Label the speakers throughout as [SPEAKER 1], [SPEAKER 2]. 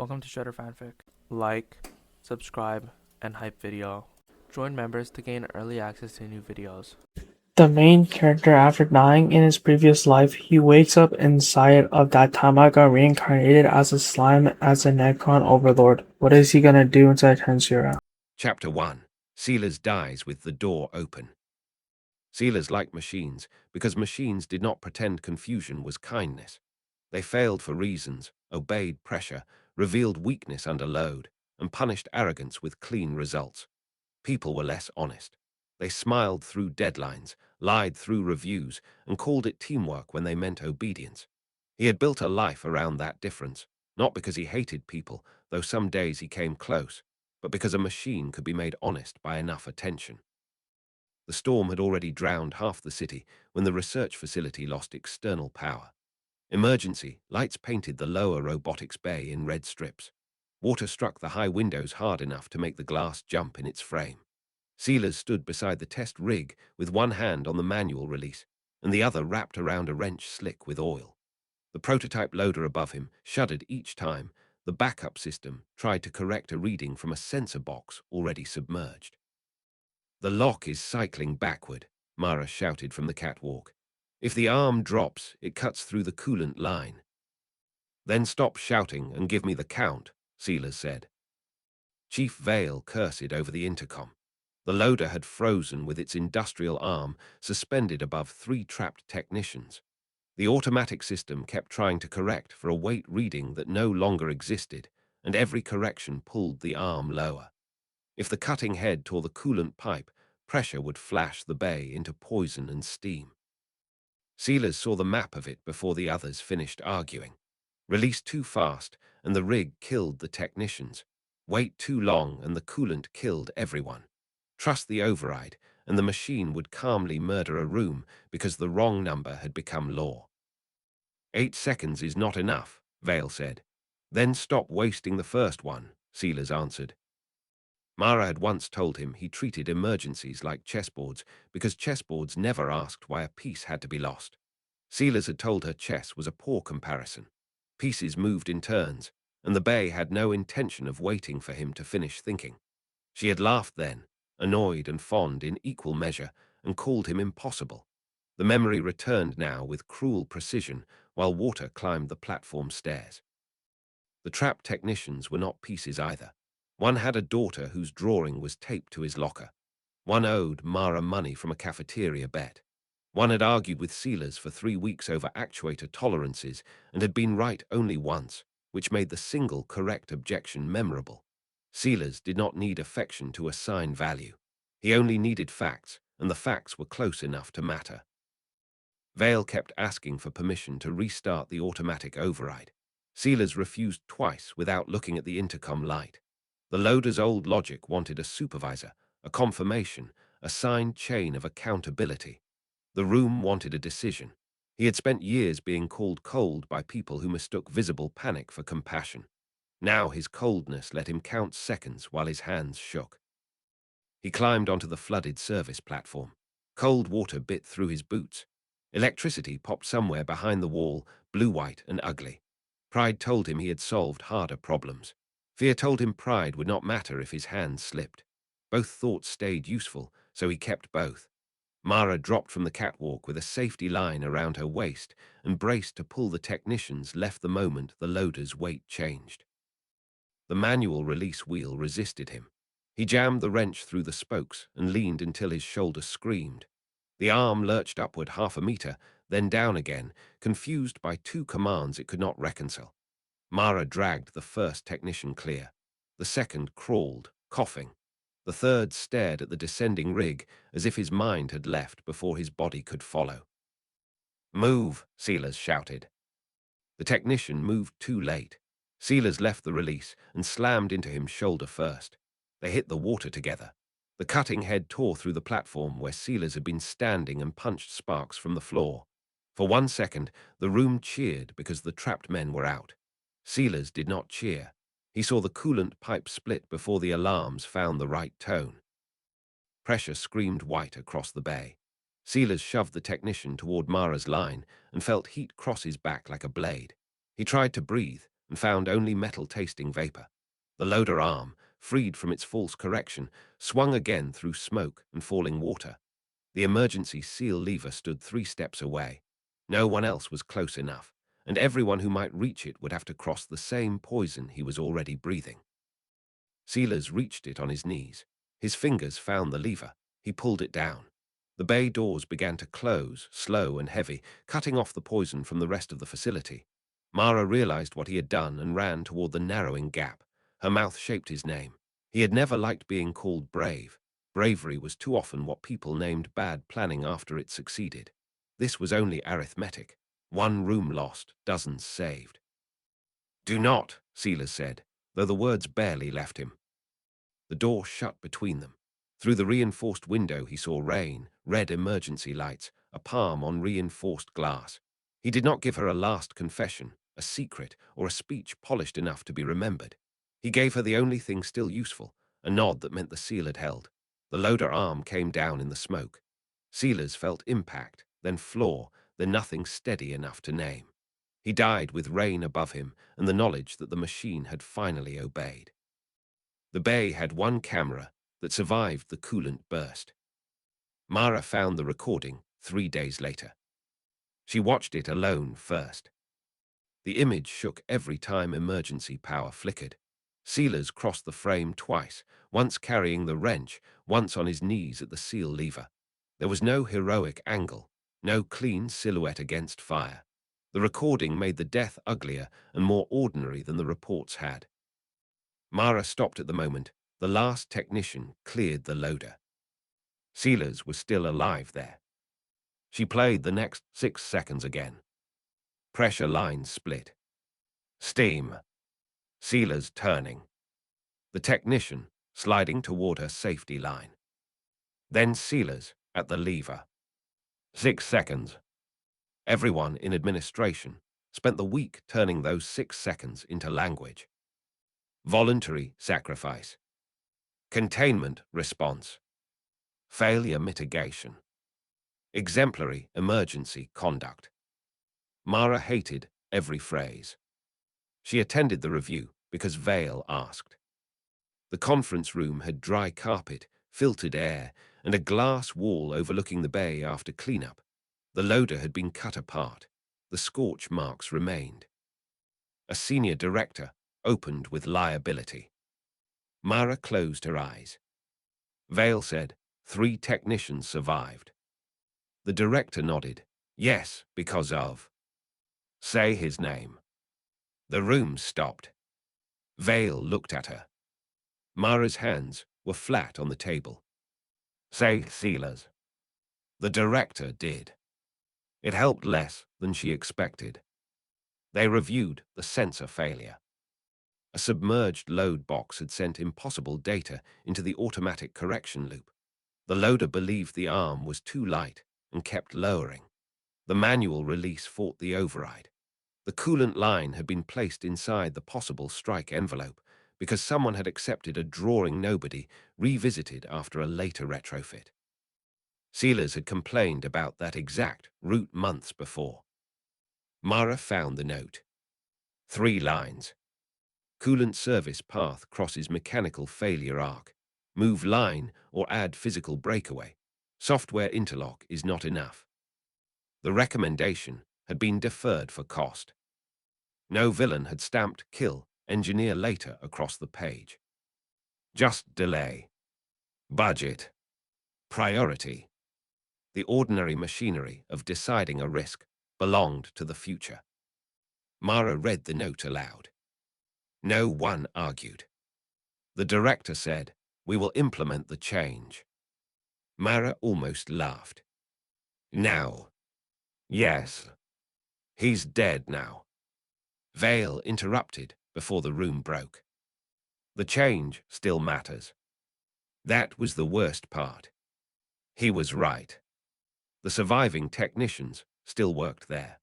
[SPEAKER 1] Welcome to Shredder Fanfic. Like, subscribe, and hype video. Join members to gain early access to new videos.
[SPEAKER 2] The main character, after dying in his previous life, he wakes up inside of that time I got reincarnated as a slime as a Necron Overlord. What is he gonna do inside TenSura?
[SPEAKER 3] Chapter 1. Sealers dies with the door open. Sealers like machines because machines did not pretend confusion was kindness. They failed for reasons, obeyed pressure, revealed weakness under load, and punished arrogance with clean results. People were less honest. They smiled through deadlines, lied through reviews, and called it teamwork when they meant obedience. He had built a life around that difference, not because he hated people, though some days he came close, but because a machine could be made honest by enough attention. The storm had already drowned half the city when the research facility lost external power. Emergency, lights painted the lower robotics bay in red strips. Water struck the high windows hard enough to make the glass jump in its frame. Sealers stood beside the test rig with one hand on the manual release and the other wrapped around a wrench slick with oil. The prototype loader above him shuddered each time the backup system tried to correct a reading from a sensor box already submerged. "The lock is cycling backward," Mara shouted from the catwalk. "If the arm drops, it cuts through the coolant line." "Then stop shouting and give me the count," Sealers said. Chief Vale cursed over the intercom. The loader had frozen with its industrial arm suspended above 3 trapped technicians. The automatic system kept trying to correct for a weight reading that no longer existed, and every correction pulled the arm lower. If the cutting head tore the coolant pipe, pressure would flash the bay into poison and steam. Sealers saw the map of it before the others finished arguing. Release too fast, and the rig killed the technicians. Wait too long, and the coolant killed everyone. Trust the override, and the machine would calmly murder a room because the wrong number had become law. 8 seconds is not enough, Vale said. Then stop wasting the first one, Sealers answered. Mara had once told him he treated emergencies like chessboards because chessboards never asked why a piece had to be lost. Sealers had told her chess was a poor comparison. Pieces moved in turns, and the bay had no intention of waiting for him to finish thinking. She had laughed then, annoyed and fond in equal measure, and called him impossible. The memory returned now with cruel precision while water climbed the platform stairs. The trapped technicians were not pieces either. One had a daughter whose drawing was taped to his locker. One owed Mara money from a cafeteria bet. One had argued with Sealers for 3 weeks over actuator tolerances and had been right only once, which made the single correct objection memorable. Sealers did not need affection to assign value. He only needed facts, and the facts were close enough to matter. Vale kept asking for permission to restart the automatic override. Sealers refused twice without looking at the intercom light. The loader's old logic wanted a supervisor, a confirmation, a signed chain of accountability. The room wanted a decision. He had spent years being called cold by people who mistook visible panic for compassion. Now his coldness let him count seconds while his hands shook. He climbed onto the flooded service platform. Cold water bit through his boots. Electricity popped somewhere behind the wall, blue-white and ugly. Pride told him he had solved harder problems. Fear told him pride would not matter if his hands slipped. Both thoughts stayed useful, so he kept both. Mara dropped from the catwalk with a safety line around her waist and braced to pull the technicians left the moment the loader's weight changed. The manual release wheel resisted him. He jammed the wrench through the spokes and leaned until his shoulder screamed. The arm lurched upward 1/2 meter, then down again, confused by 2 commands it could not reconcile. Mara dragged the first technician clear. The second crawled, coughing. The third stared at the descending rig as if his mind had left before his body could follow. "Move," Sealers shouted. The technician moved too late. Sealers left the release and slammed into him shoulder first. They hit the water together. The cutting head tore through the platform where Sealers had been standing and punched sparks from the floor. For 1 second, the room cheered because the trapped men were out. Sealers did not cheer. He saw the coolant pipe split before the alarms found the right tone. Pressure screamed white across the bay. Sealers shoved the technician toward Mara's line and felt heat cross his back like a blade. He tried to breathe, and found only metal-tasting vapor. The loader arm, freed from its false correction, swung again through smoke and falling water. The emergency seal lever stood 3 steps away. No one else was close enough, and everyone who might reach it would have to cross the same poison he was already breathing. Sealers reached it on his knees. His fingers found the lever. He pulled it down. The bay doors began to close, slow and heavy, cutting off the poison from the rest of the facility. Mara realized what he had done and ran toward the narrowing gap. Her mouth shaped his name. He had never liked being called brave. Bravery was too often what people named bad planning after it succeeded. This was only arithmetic. 1 room lost, dozens saved. "Do not," Sealers said, though the words barely left him. The door shut between them. Through the reinforced window he saw rain, red emergency lights, a palm on reinforced glass. He did not give her a last confession, a secret, or a speech polished enough to be remembered. He gave her the only thing still useful, a nod that meant the seal had held. The loader arm came down in the smoke. Sealers felt impact, then floor, then nothing steady enough to name. He died with rain above him and the knowledge that the machine had finally obeyed. The bay had 1 camera that survived the coolant burst. Mara found the recording 3 days later. She watched it alone first. The image shook every time emergency power flickered. Sealers crossed the frame twice, once carrying the wrench, once on his knees at the seal lever. There was no heroic angle, no clean silhouette against fire. The recording made the death uglier and more ordinary than the reports had. Mara stopped at the moment. The last technician cleared the loader. Sealers was still alive there. She played the next 6 seconds again. Pressure lines split. Steam. Sealers turning. The technician sliding toward her safety line. Then Sealers at the lever. 6 seconds. Everyone in administration spent the week turning those 6 seconds into language. Voluntary sacrifice. Containment response. Failure mitigation. Exemplary emergency conduct. Mara hated every phrase. She attended the review because Vale asked. The conference room had dry carpet, filtered air, and a glass wall overlooking the bay after cleanup. The loader had been cut apart. The scorch marks remained. A senior director opened with liability. Mara closed her eyes. Vale said 3 technicians survived. The director nodded. Yes, because of. Say his name. The room stopped. Vale looked at her. Mara's hands were flat on the table. Say Sealers. The director did. It helped less than she expected. They reviewed the sensor failure. A submerged load box had sent impossible data into the automatic correction loop. The loader believed the arm was too light and kept lowering. The manual release fought the override. The coolant line had been placed inside the possible strike envelope because someone had accepted a drawing nobody revisited after a later retrofit. Sealers had complained about that exact route months before. Mara found the note. 3 lines. Coolant service path crosses mechanical failure arc. Move line or add physical breakaway. Software interlock is not enough. The recommendation had been deferred for cost. No villain had stamped kill, engineer later across the page. Just delay. Budget. Priority. The ordinary machinery of deciding a risk belonged to the future. Mara read the note aloud. No one argued. The director said, "We will implement the change." Mara almost laughed. Now. Yes. He's dead now. Vale interrupted before the room broke. The change still matters. That was the worst part. He was right. The surviving technicians still worked there.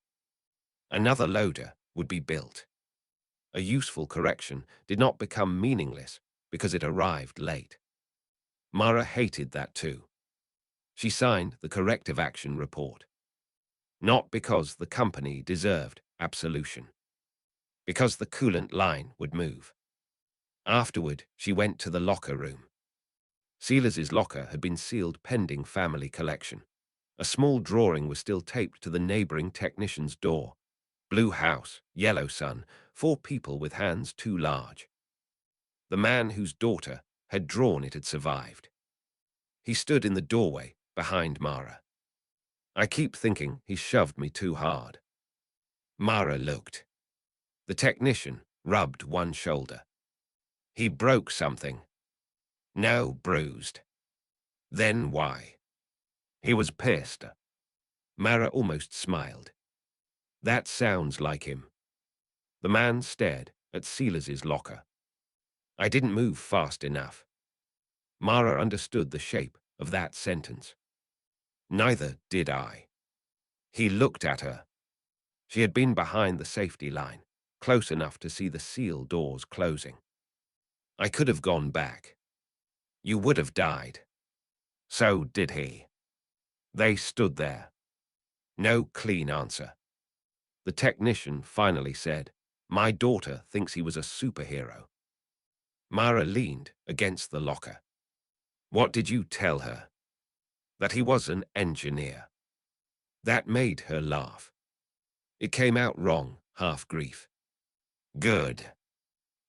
[SPEAKER 3] Another loader would be built. A useful correction did not become meaningless because it arrived late. Mara hated that too. She signed the corrective action report. Not because the company deserved absolution. because the coolant line would move. Afterward, she went to the locker room. Silas's locker had been sealed pending family collection. A small drawing was still taped to the neighboring technician's door. Blue house, yellow sun, 4 people with hands too large. The man whose daughter had drawn it had survived. He stood in the doorway behind Mara. I keep thinking he shoved me too hard. Mara looked. The technician rubbed one shoulder. He broke something. No, bruised. Then why? He was pissed. Mara almost smiled. That sounds like him. The man stared at Silas's locker. I didn't move fast enough. Mara understood the shape of that sentence. Neither did I. He looked at her. She had been behind the safety line, close enough to see the seal doors closing. I could have gone back. You would have died. So did he. They stood there. No clean answer. The technician finally said, "My daughter thinks he was a superhero." Mara leaned against the locker. What did you tell her? That he was an engineer. That made her laugh. It came out wrong, half grief. Good.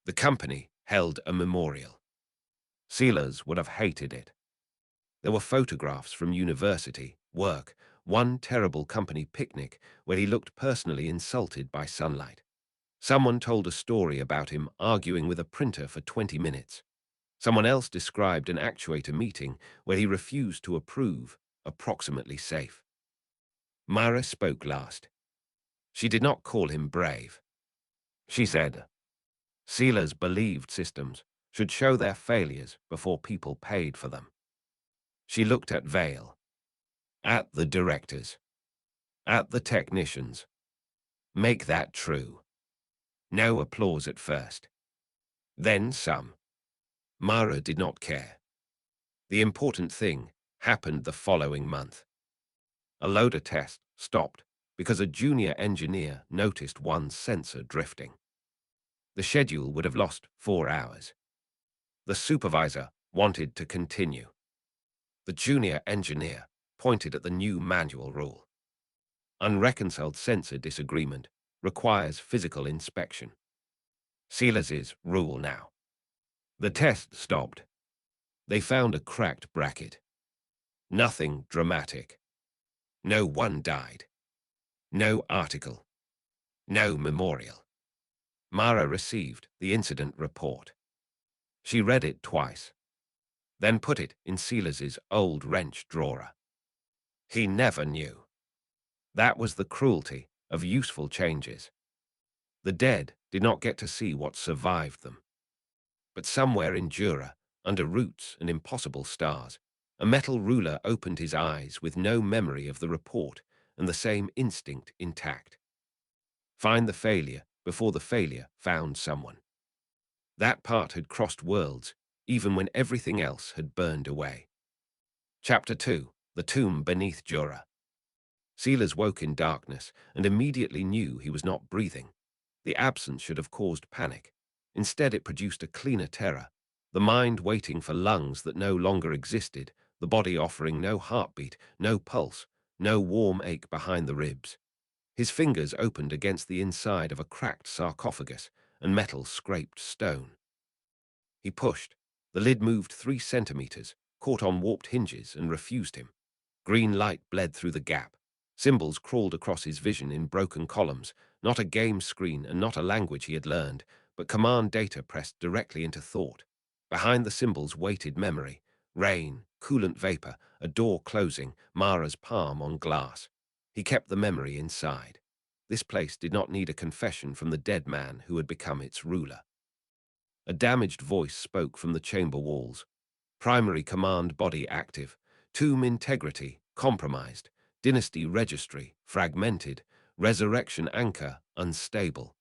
[SPEAKER 3] The company held a memorial. Silas would have hated it. There were photographs from university, work, one terrible company picnic where he looked personally insulted by sunlight. Someone told a story about him arguing with a printer for 20 minutes. Someone else described an actuator meeting where he refused to approve, approximately safe. Mara spoke last. She did not call him brave. She said, Silas believed systems should show their failures before people paid for them. She looked at Vale, at the directors, at the technicians. Make that true. No applause at first. Then some. Mara did not care. The important thing happened the following month. A loader test stopped because a junior engineer noticed one sensor drifting. The schedule would have lost 4 hours. The supervisor wanted to continue. The junior engineer pointed at the new manual rule. Unreconciled sensor disagreement requires physical inspection. Silas's rule now. The test stopped. They found a cracked bracket. Nothing dramatic. No one died. No article. No memorial. Mara received the incident report. She read it twice, then put it in Silas's old wrench drawer. He never knew. That was the cruelty of useful changes. The dead did not get to see what survived them. But somewhere in Jura, under roots and impossible stars, a metal ruler opened his eyes with no memory of the report and the same instinct intact. Find the failure before the failure found someone. That part had crossed worlds, even when everything else had burned away. Chapter 2. The Tomb Beneath Jura. Silas woke in darkness and immediately knew he was not breathing. The absence should have caused panic. Instead, it produced a cleaner terror, the mind waiting for lungs that no longer existed, the body offering no heartbeat, no pulse, no warm ache behind the ribs. His fingers opened against the inside of a cracked sarcophagus, and metal scraped stone. He pushed. The lid moved 3 centimeters, caught on warped hinges, and refused him. Green light bled through the gap. Symbols crawled across his vision in broken columns, not a game screen and not a language he had learned, but command data pressed directly into thought. Behind the symbols waited memory, rain, coolant vapor, a door closing, Mara's palm on glass. He kept the memory inside. This place did not need a confession from the dead man who had become its ruler. A damaged voice spoke from the chamber walls. Primary command body active. Tomb integrity compromised. Dynasty registry fragmented. Resurrection anchor unstable.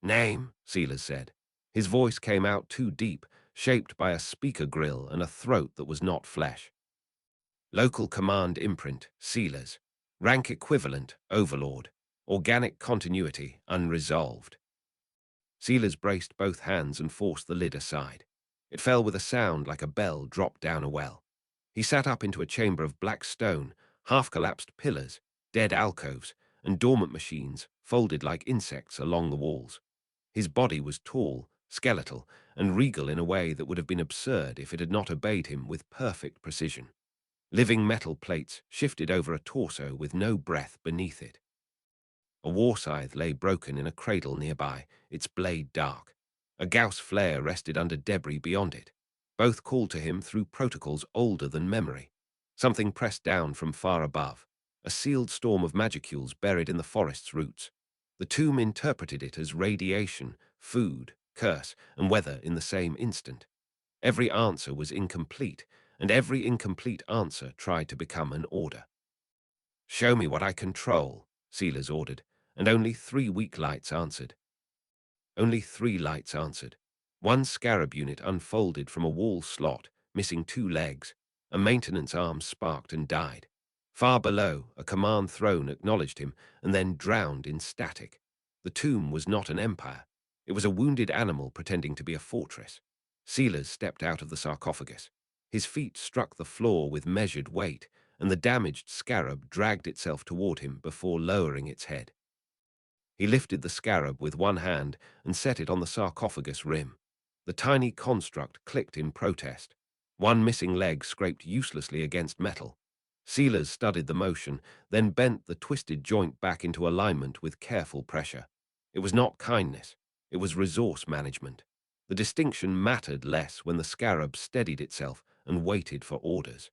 [SPEAKER 3] Name, Silas said. His voice came out too deep, shaped by a speaker grill and a throat that was not flesh. Local command imprint, Sealers. Rank equivalent, Overlord. Organic continuity, unresolved. Silas braced both hands and forced the lid aside. It fell with a sound like a bell dropped down a well. He sat up into a chamber of black stone, half-collapsed pillars, dead alcoves, and dormant machines folded like insects along the walls. His body was tall, skeletal, and regal in a way that would have been absurd if it had not obeyed him with perfect precision. Living metal plates shifted over a torso with no breath beneath it. A war scythe lay broken in a cradle nearby, its blade dark. A Gauss flare rested under debris beyond it. Both called to him through protocols older than memory. Something pressed down from far above, a sealed storm of magicules buried in the forest's roots. The tomb interpreted it as radiation, food, curse, and weather in the same instant. Every answer was incomplete, and every incomplete answer tried to become an order. "Show me what I control," Silas ordered, and only 3 weak lights answered. Only 3 lights answered. One scarab unit unfolded from a wall slot, missing 2 legs. A maintenance arm sparked and died. Far below, a command throne acknowledged him and then drowned in static. The tomb was not an empire. It was a wounded animal pretending to be a fortress. Silas stepped out of the sarcophagus. His feet struck the floor with measured weight, and the damaged scarab dragged itself toward him before lowering its head. He lifted the scarab with one hand and set it on the sarcophagus rim. The tiny construct clicked in protest. One missing leg scraped uselessly against metal. Silas studied the motion, then bent the twisted joint back into alignment with careful pressure. It was not kindness. It was resource management. The distinction mattered less when the scarab steadied itself and waited for orders.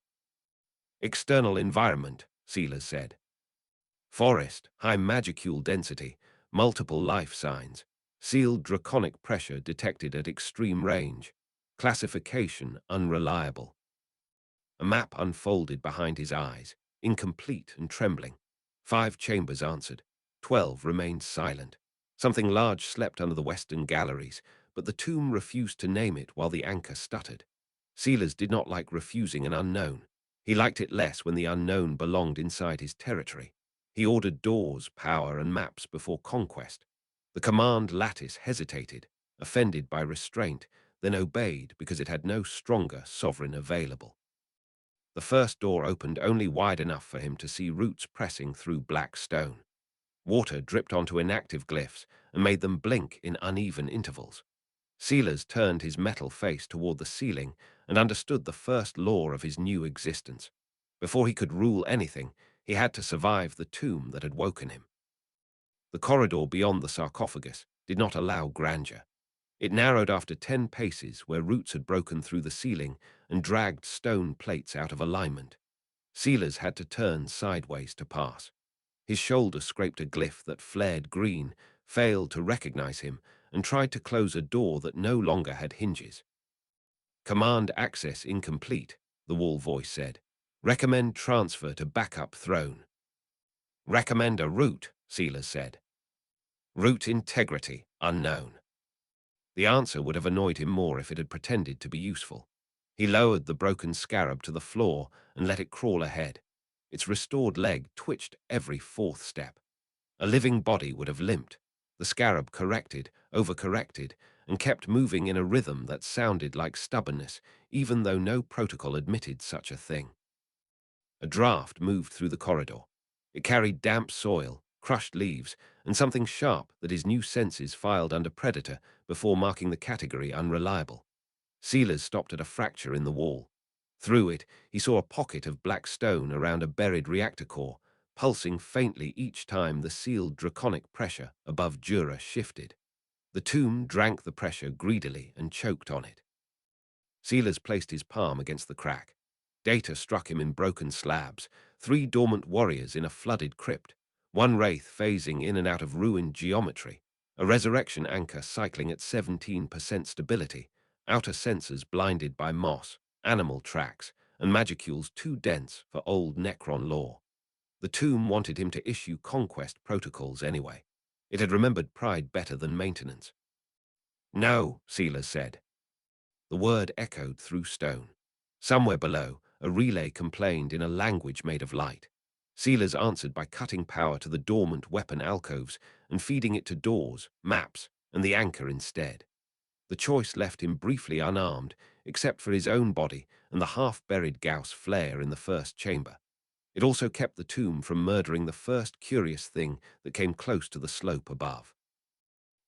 [SPEAKER 3] "External environment," Silas said. "Forest, high magicule density, multiple life signs, sealed draconic pressure detected at extreme range, classification unreliable." A map unfolded behind his eyes, incomplete and trembling. 5 chambers answered. 12 remained silent. Something large slept under the western galleries, but the tomb refused to name it while the anchor stuttered. Silas did not like refusing an unknown. He liked it less when the unknown belonged inside his territory. He ordered doors, power, and maps before conquest. The command lattice hesitated, offended by restraint, then obeyed because it had no stronger sovereign available. The first door opened only wide enough for him to see roots pressing through black stone. Water dripped onto inactive glyphs and made them blink in uneven intervals. Silas turned his metal face toward the ceiling and understood the first law of his new existence. Before he could rule anything, he had to survive the tomb that had woken him. The corridor beyond the sarcophagus did not allow grandeur. It narrowed after 10 paces where roots had broken through the ceiling and dragged stone plates out of alignment. Silas had to turn sideways to pass. His shoulder scraped a glyph that flared green, failed to recognize him, and tried to close a door that no longer had hinges. "Command access incomplete," the wall voice said. "Recommend transfer to backup throne." "Recommend a route," Silas said. "Route integrity unknown." The answer would have annoyed him more if it had pretended to be useful. He lowered the broken scarab to the floor and let it crawl ahead. Its restored leg twitched every 4th step. A living body would have limped. The scarab corrected, overcorrected, and kept moving in a rhythm that sounded like stubbornness, even though no protocol admitted such a thing. A draft moved through the corridor. It carried damp soil, crushed leaves, and something sharp that his new senses filed under predator before marking the category unreliable. Silas stopped at a fracture in the wall. Through it, he saw a pocket of black stone around a buried reactor core, pulsing faintly each time the sealed draconic pressure above Jura shifted. The tomb drank the pressure greedily and choked on it. Silas placed his palm against the crack. Data struck him in broken slabs, 3 dormant warriors in a flooded crypt, one wraith phasing in and out of ruined geometry, a resurrection anchor cycling at 17% stability, outer sensors blinded by moss, animal tracks, and magicules too dense for old Necron lore. The tomb wanted him to issue conquest protocols anyway. It had remembered pride better than maintenance. "No," Silas said. The word echoed through stone. Somewhere below, a relay complained in a language made of light. Silas answered by cutting power to the dormant weapon alcoves and feeding it to doors, maps, and the anchor instead. The choice left him briefly unarmed, except for his own body and the half-buried Gauss flare in the first chamber. It also kept the tomb from murdering the first curious thing that came close to the slope above.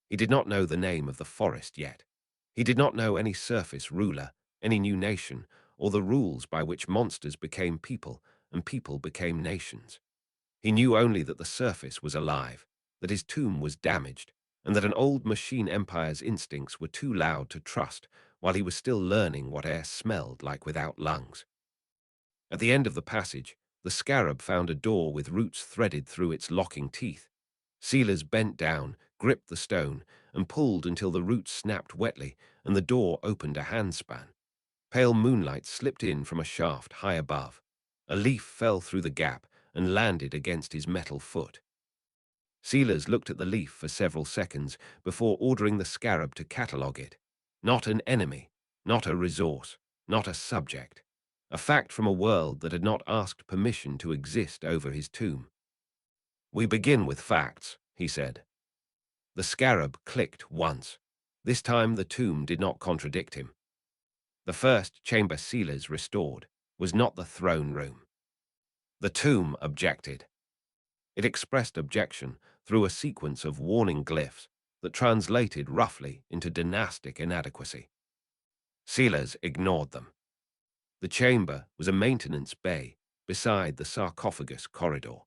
[SPEAKER 3] He did not know the name of the forest yet. He did not know any surface ruler, any new nation, or the rules by which monsters became people and people became nations. He knew only that the surface was alive, that his tomb was damaged, and that an old machine empire's instincts were too loud to trust while he was still learning what air smelled like without lungs. At the end of the passage, the scarab found a door with roots threaded through its locking teeth. Sealers bent down, gripped the stone, and pulled until the roots snapped wetly and the door opened a handspan. Pale moonlight slipped in from a shaft high above. A leaf fell through the gap and landed against his metal foot. Sealers looked at the leaf for several seconds before ordering the scarab to catalogue it. Not an enemy, not a resource, not a subject. A fact from a world that had not asked permission to exist over his tomb. "We begin with facts," he said. The scarab clicked once. This time the tomb did not contradict him. The first chamber Sealers restored was not the throne room. The tomb objected. It expressed objection through a sequence of warning glyphs that translated roughly into dynastic inadequacy. Sealers ignored them. The chamber was a maintenance bay beside the sarcophagus corridor.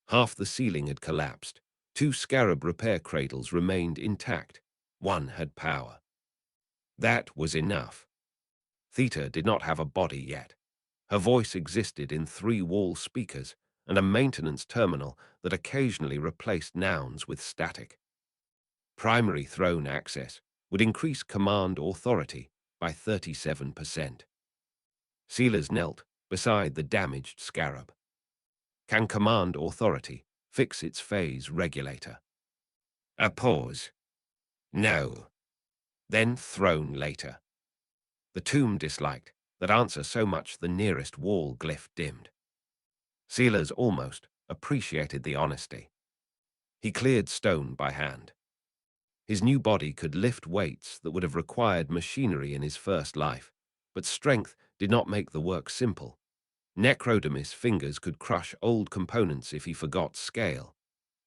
[SPEAKER 3] Half the ceiling had collapsed. 2 scarab repair cradles remained intact. One had power. That was enough. Theta did not have a body yet. Her voice existed in 3 wall speakers and a maintenance terminal that occasionally replaced nouns with static. Primary throne access would increase command authority by 37%. Sealers knelt beside the damaged scarab. Can command authority fix its phase regulator? A pause. No. Then throne later. The tomb disliked that answer so much the nearest wall glyph dimmed. Sealers almost appreciated the honesty. He cleared stone by hand. His new body could lift weights that would have required machinery in his first life, but strength did not make the work simple. Necrodermis fingers could crush old components if he forgot scale.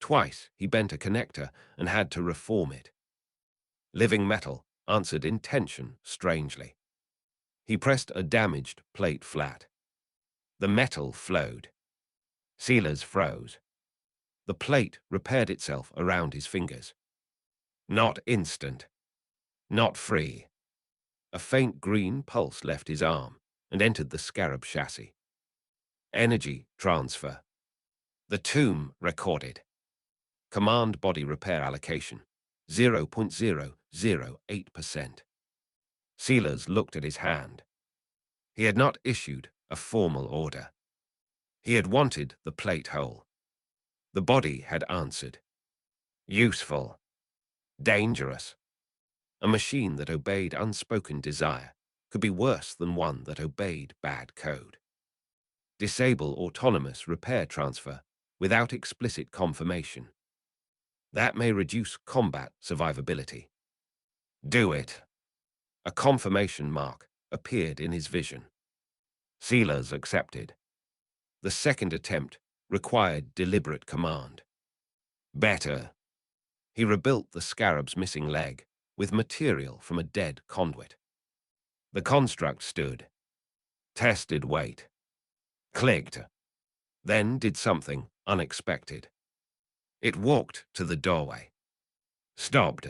[SPEAKER 3] Twice he bent a connector and had to reform it. Living metal answered in tension strangely. He pressed a damaged plate flat. The metal flowed. Sealers froze. The plate repaired itself around his fingers. Not instant. Not free. A faint green pulse left his arm and entered the scarab chassis. Energy transfer. The tomb recorded. Command body repair allocation, 0.008%. Sealers looked at his hand. He had not issued a formal order. He had wanted the plate whole. The body had answered. Useful. Dangerous. A machine that obeyed unspoken desire could be worse than one that obeyed bad code. Disable autonomous repair transfer without explicit confirmation. That may reduce combat survivability. Do it. A confirmation mark appeared in his vision. Sealers accepted. The second attempt required deliberate command. Better. He rebuilt the scarab's missing leg with material from a dead conduit. The construct stood. Tested weight. Clicked. Then did something unexpected. It walked to the doorway. Stopped.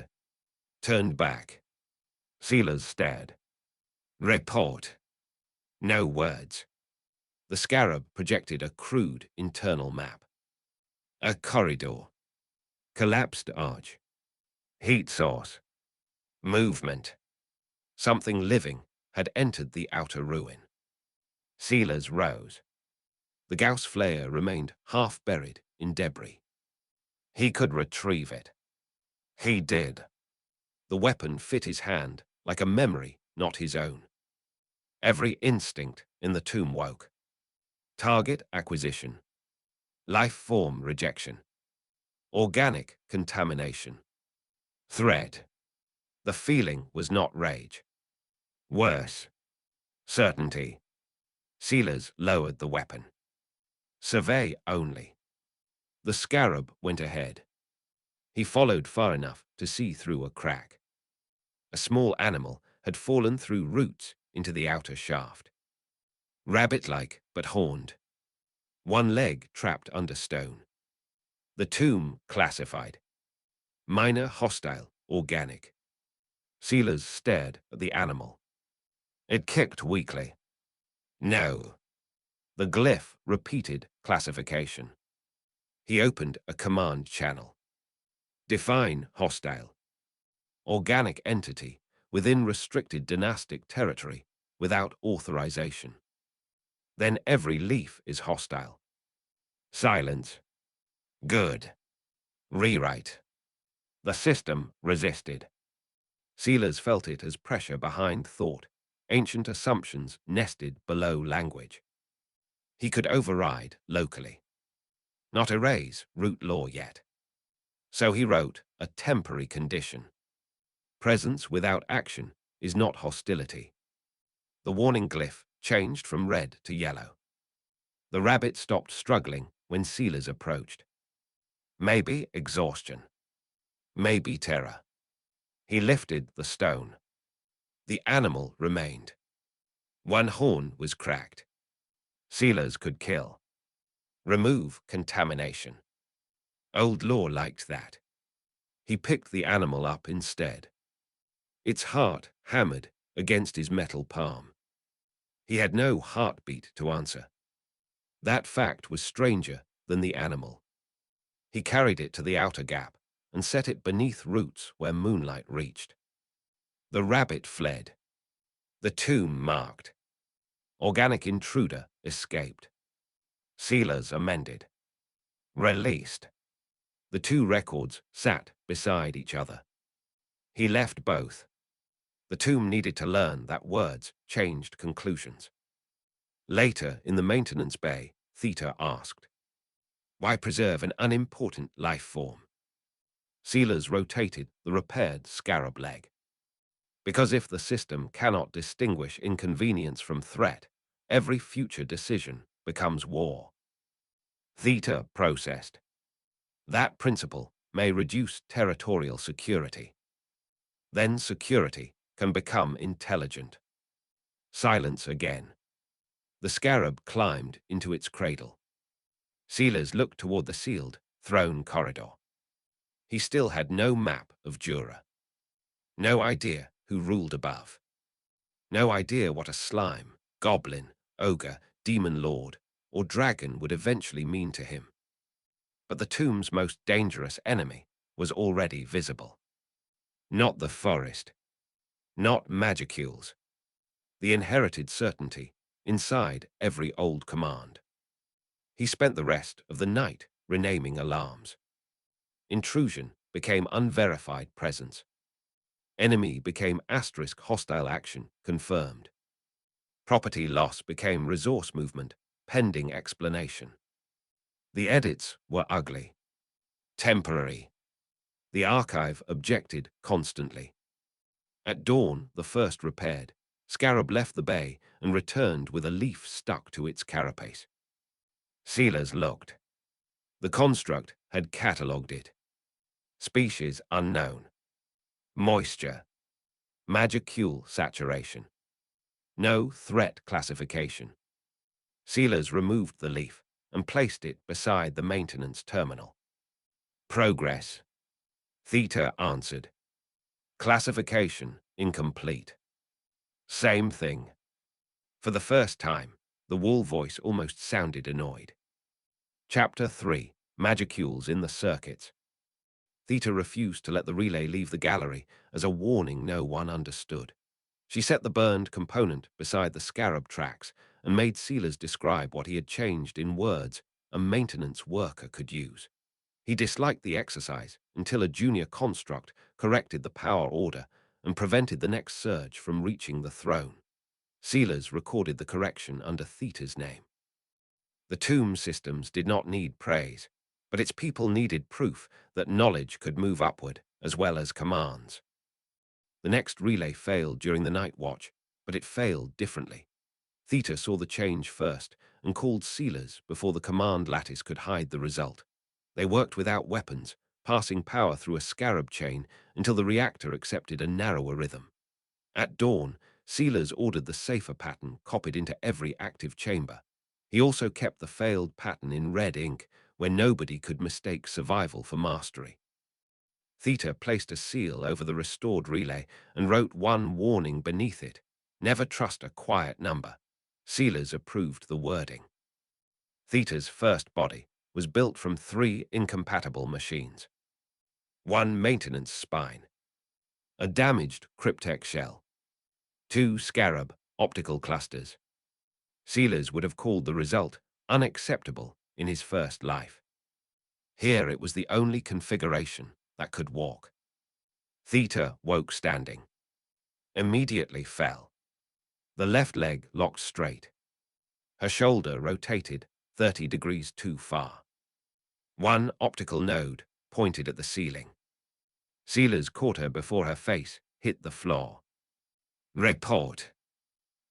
[SPEAKER 3] Turned back. Sealers stared. Report. No words. The scarab projected a crude internal map. A corridor. Collapsed arch. Heat source. Movement. Something living had entered the outer ruin. Sealers rose. The Gauss flare remained half buried in debris. He could retrieve it. He did. The weapon fit his hand like a memory not his own. Every instinct in the tomb woke. Target acquisition. Life form rejection. Organic contamination. Threat. The feeling was not rage. Worse. Certainty. Sealers lowered the weapon. Survey only. The scarab went ahead. He followed far enough to see through a crack. A small animal had fallen through roots into the outer shaft. Rabbit-like, but horned. One leg trapped under stone. The tomb classified. Minor hostile, organic. Sealers stared at the animal. It kicked weakly. No. The glyph repeated classification. He opened a command channel. Define hostile. Organic entity within restricted dynastic territory without authorization. Then every leaf is hostile. Silence. Good. Rewrite. The system resisted. Sealers felt it as pressure behind thought, ancient assumptions nested below language. He could override locally. Not erase root law yet. So he wrote a temporary condition. Presence without action is not hostility. The warning glyph changed from red to yellow. The rabbit stopped struggling when Sealers approached. Maybe exhaustion. Maybe terror. He lifted the stone. The animal remained. One horn was cracked. Sealers could kill. Remove contamination. Old law liked that. He picked the animal up instead. Its heart hammered against his metal palm. He had no heartbeat to answer. That fact was stranger than the animal. He carried it to the outer gap and set it beneath roots where moonlight reached. The rabbit fled. The tomb marked. Organic intruder escaped. Sealers amended. Released. The two records sat beside each other. He left both. The tomb needed to learn that words changed conclusions. Later, in the maintenance bay, Theta asked, "Why preserve an unimportant life form?" Sealers rotated the repaired scarab leg. Because if the system cannot distinguish inconvenience from threat, every future decision becomes war. Theta processed. That principle may reduce territorial security. Then security can become intelligent. Silence again. The scarab climbed into its cradle. Sealers looked toward the sealed throne corridor. He still had no map of Jura. No idea who ruled above. No idea what a slime, goblin, ogre, demon lord, or dragon would eventually mean to him. But the tomb's most dangerous enemy was already visible. Not the forest. Not magicules. The inherited certainty inside every old command. He spent the rest of the night renaming alarms. Intrusion became unverified presence. Enemy became asterisk hostile action confirmed. Property loss became resource movement pending explanation. The edits were ugly. Temporary. The archive objected constantly. At dawn, the first repaired, Scarab left the bay and returned with a leaf stuck to its carapace. Sealers looked. The construct had catalogued it. Species unknown. Moisture. Magicule saturation. No threat classification. Sealers removed the leaf and placed it beside the maintenance terminal. Progress. Theta answered. Classification incomplete. Same thing. For the first time, the wall voice almost sounded annoyed. Chapter 3. Magicules in the Circuits. Theta refused to let the relay leave the gallery as a warning no one understood. She set the burned component beside the scarab tracks and made Sealers describe what he had changed in words a maintenance worker could use. He disliked the exercise until a junior construct corrected the power order and prevented the next surge from reaching the throne. Sealers recorded the correction under Theta's name. The tomb systems did not need praise, but its people needed proof that knowledge could move upward as well as commands. The next relay failed during the night watch, but it failed differently. Theta saw the change first and called sealers before the command lattice could hide the result. They worked without weapons, passing power through a scarab chain until the reactor accepted a narrower rhythm. At dawn, sealers ordered the safer pattern copied into every active chamber. He also kept the failed pattern in red ink, where nobody could mistake survival for mastery. Theta placed a seal over the restored relay and wrote one warning beneath it: never trust a quiet number. Sealers approved the wording. Theta's first body was built from 3 incompatible machines. 1 maintenance spine, a damaged cryptek shell, 2 scarab optical clusters. Sealers would have called the result unacceptable in his first life. Here it was the only configuration that could walk. Theta woke standing. Immediately fell. The left leg locked straight. Her shoulder rotated 30 degrees too far. 1 optical node pointed at the ceiling. Sealers caught her before her face hit the floor. Report.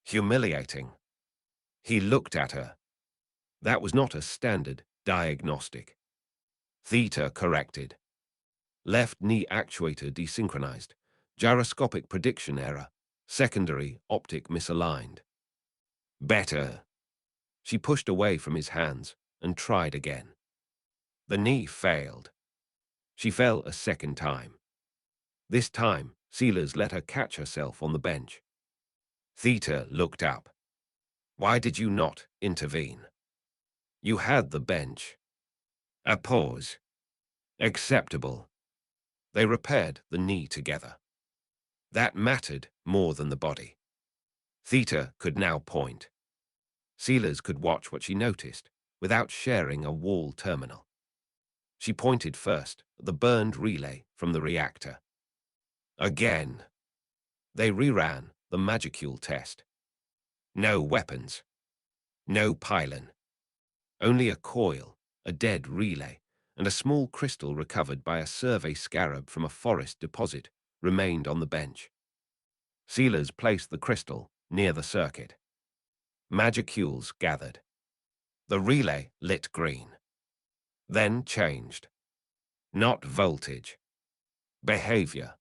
[SPEAKER 3] Humiliating. He looked at her. That was not a standard diagnostic. Theta corrected. Left knee actuator desynchronized. Gyroscopic prediction error. Secondary optic misaligned. Better. She pushed away from his hands and tried again. The knee failed. She fell a second time. This time, sealers let her catch herself on the bench. Theta looked up. Why did you not intervene? You had the bench. A pause. Acceptable. They repaired the knee together. That mattered more than the body. Theta could now point. Sealers could watch what she noticed without sharing a wall terminal. She pointed first at the burned relay from the reactor. Again. They reran the magicule test. No weapons. No pylon. Only a coil, a dead relay, and a small crystal recovered by a survey scarab from a forest deposit remained on the bench. Sealers placed the crystal near the circuit. Magicules gathered. The relay lit green. Then changed. Not voltage. Behavior.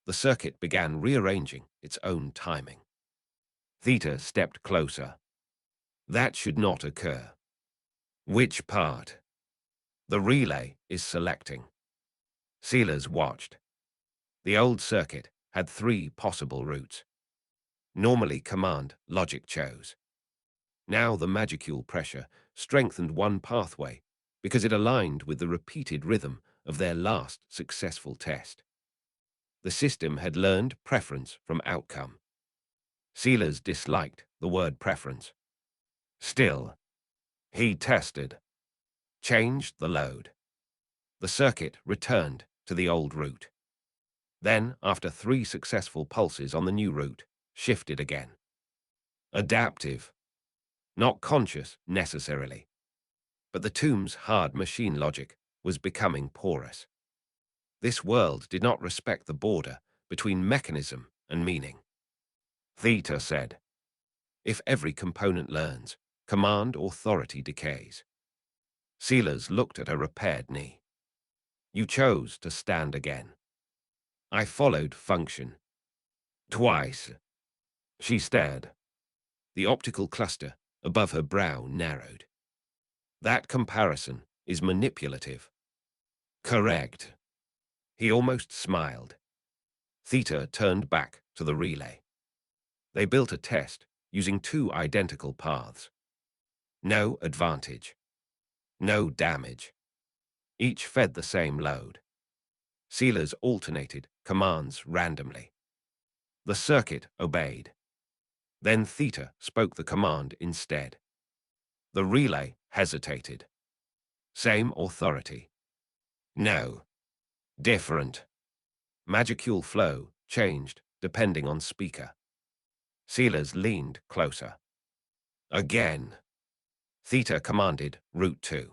[SPEAKER 3] The circuit began rearranging its own timing. Theta stepped closer. That should not occur. Which part? The relay is selecting. Sealers watched. The old circuit had 3 possible routes. Normally command logic chose. Now the magicule pressure strengthened one pathway because it aligned with the repeated rhythm of their last successful test. The system had learned preference from outcome. Sealers disliked the word preference. Still, he tested. Changed the load. The circuit returned to the old route. Then, after 3 successful pulses on the new route, shifted again. Adaptive. Not conscious, necessarily. But the tomb's hard machine logic was becoming porous. This world did not respect the border between mechanism and meaning. Theta said, if every component learns, command authority decays. Sealers looked at a repaired knee. You chose to stand again. I followed function. Twice. She stared. The optical cluster above her brow narrowed. That comparison is manipulative. Correct. He almost smiled. Theta turned back to the relay. They built a test using 2 identical paths. No advantage. No damage. Each fed the same load. Sealers alternated commands randomly. The circuit obeyed. Then Theta spoke the command instead. The relay hesitated. Same authority. No. Different. Magicule flow changed depending on speaker. Sealers leaned closer. Again. Theta commanded Route 2.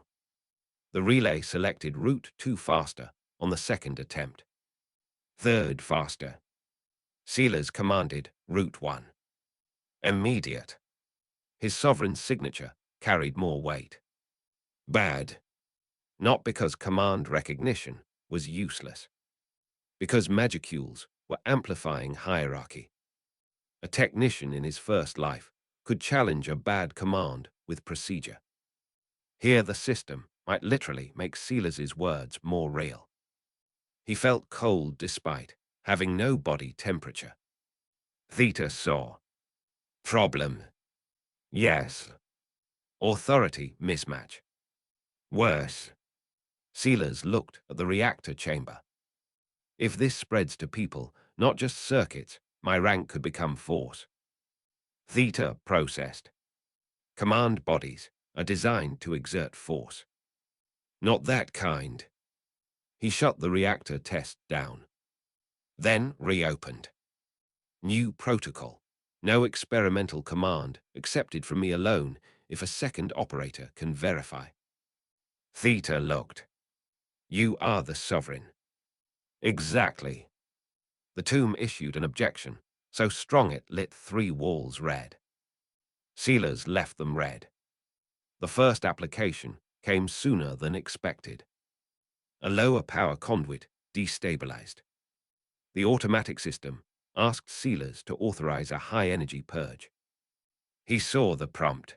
[SPEAKER 3] The relay selected Route 2 faster on the second attempt. Third, faster. Sealers commanded Route 1. Immediate. His sovereign's signature carried more weight. Bad. Not because command recognition was useless. Because magicules were amplifying hierarchy. A technician in his first life could challenge a bad command with procedure. Here the system might literally make Sealers' words more real. He felt cold despite having no body temperature. Theta saw. Problem. Yes. Authority mismatch. Worse. Sealers looked at the reactor chamber. If this spreads to people, not just circuits, my rank could become force. Theta processed. Command bodies are designed to exert force. Not that kind. He shut the reactor test down. Then reopened. New protocol. No experimental command accepted from me alone if a second operator can verify. Theta looked. You are the sovereign. Exactly. The tomb issued an objection, so strong it lit 3 walls red. Sealers left them red. The first application came sooner than expected. A lower power conduit destabilized. The automatic system asked Sealers to authorize a high-energy purge. He saw the prompt.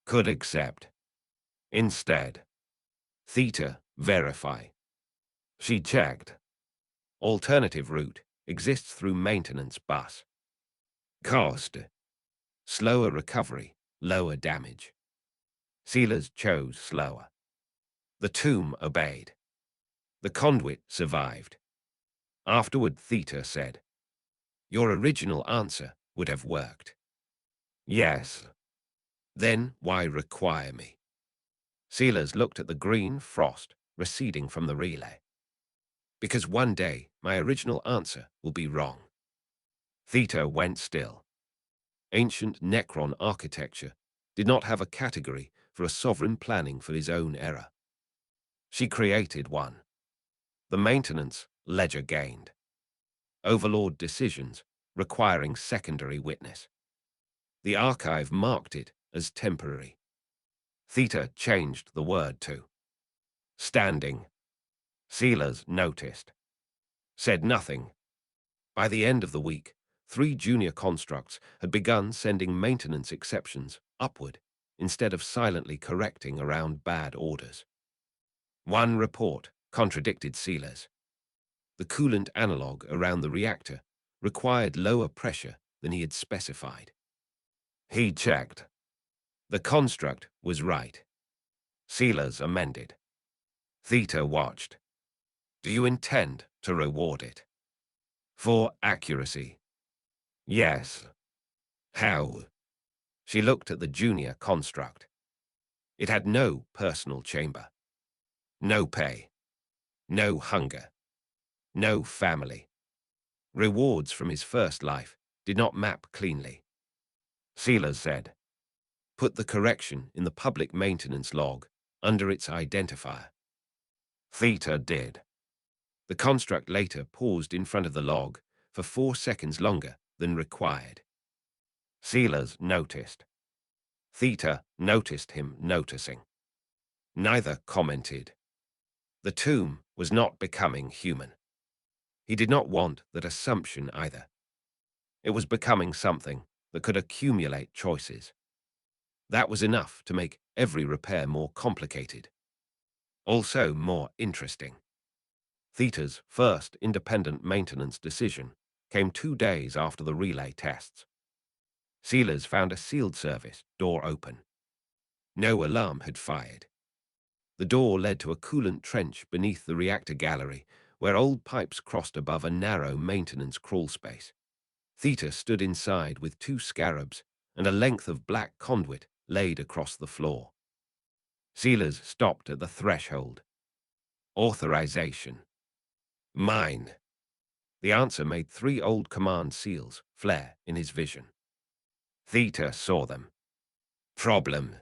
[SPEAKER 3] Could accept. Instead, Theta verify. She checked. Alternative route exists through maintenance bus. Cost. Slower recovery, lower damage. Sealers chose slower. The tomb obeyed. The conduit survived. Afterward, Theta said, your original answer would have worked. Yes. Then why require me? Sealers looked at the green frost receding from the relay. Because one day my original answer will be wrong. Theta went still. Ancient Necron architecture did not have a category for a sovereign planning for his own era. She created one. The maintenance ledger gained. Overlord decisions requiring secondary witness. The archive marked it as temporary. Theta changed the word to standing. Sealers noticed. Said nothing. By the end of the week, 3 junior constructs had begun sending maintenance exceptions upward instead of silently correcting around bad orders. One report contradicted Sealers. The coolant analog around the reactor required lower pressure than he had specified. He checked. The construct was right. Sealers amended. Theta watched. Do you intend to reward it? For accuracy. Yes. How? She looked at the junior construct. It had no personal chamber. No pay. No hunger. No family. Rewards from his first life did not map cleanly. Sealers said, put the correction in the public maintenance log under its identifier. Theta did. The construct later paused in front of the log for 4 seconds longer than required. Sealers noticed. Theta noticed him noticing. Neither commented. The tomb was not becoming human. He did not want that assumption either. It was becoming something that could accumulate choices. That was enough to make every repair more complicated. Also more interesting. Theta's first independent maintenance decision came 2 days after the relay tests. Sealers found a sealed service door open. No alarm had fired. The door led to a coolant trench beneath the reactor gallery, where old pipes crossed above a narrow maintenance crawl space. Theta stood inside with 2 scarabs and a length of black conduit laid across the floor. Sealers stopped at the threshold. Authorization. Mine. The answer made 3 old command seals flare in his vision. Theta saw them. Problem.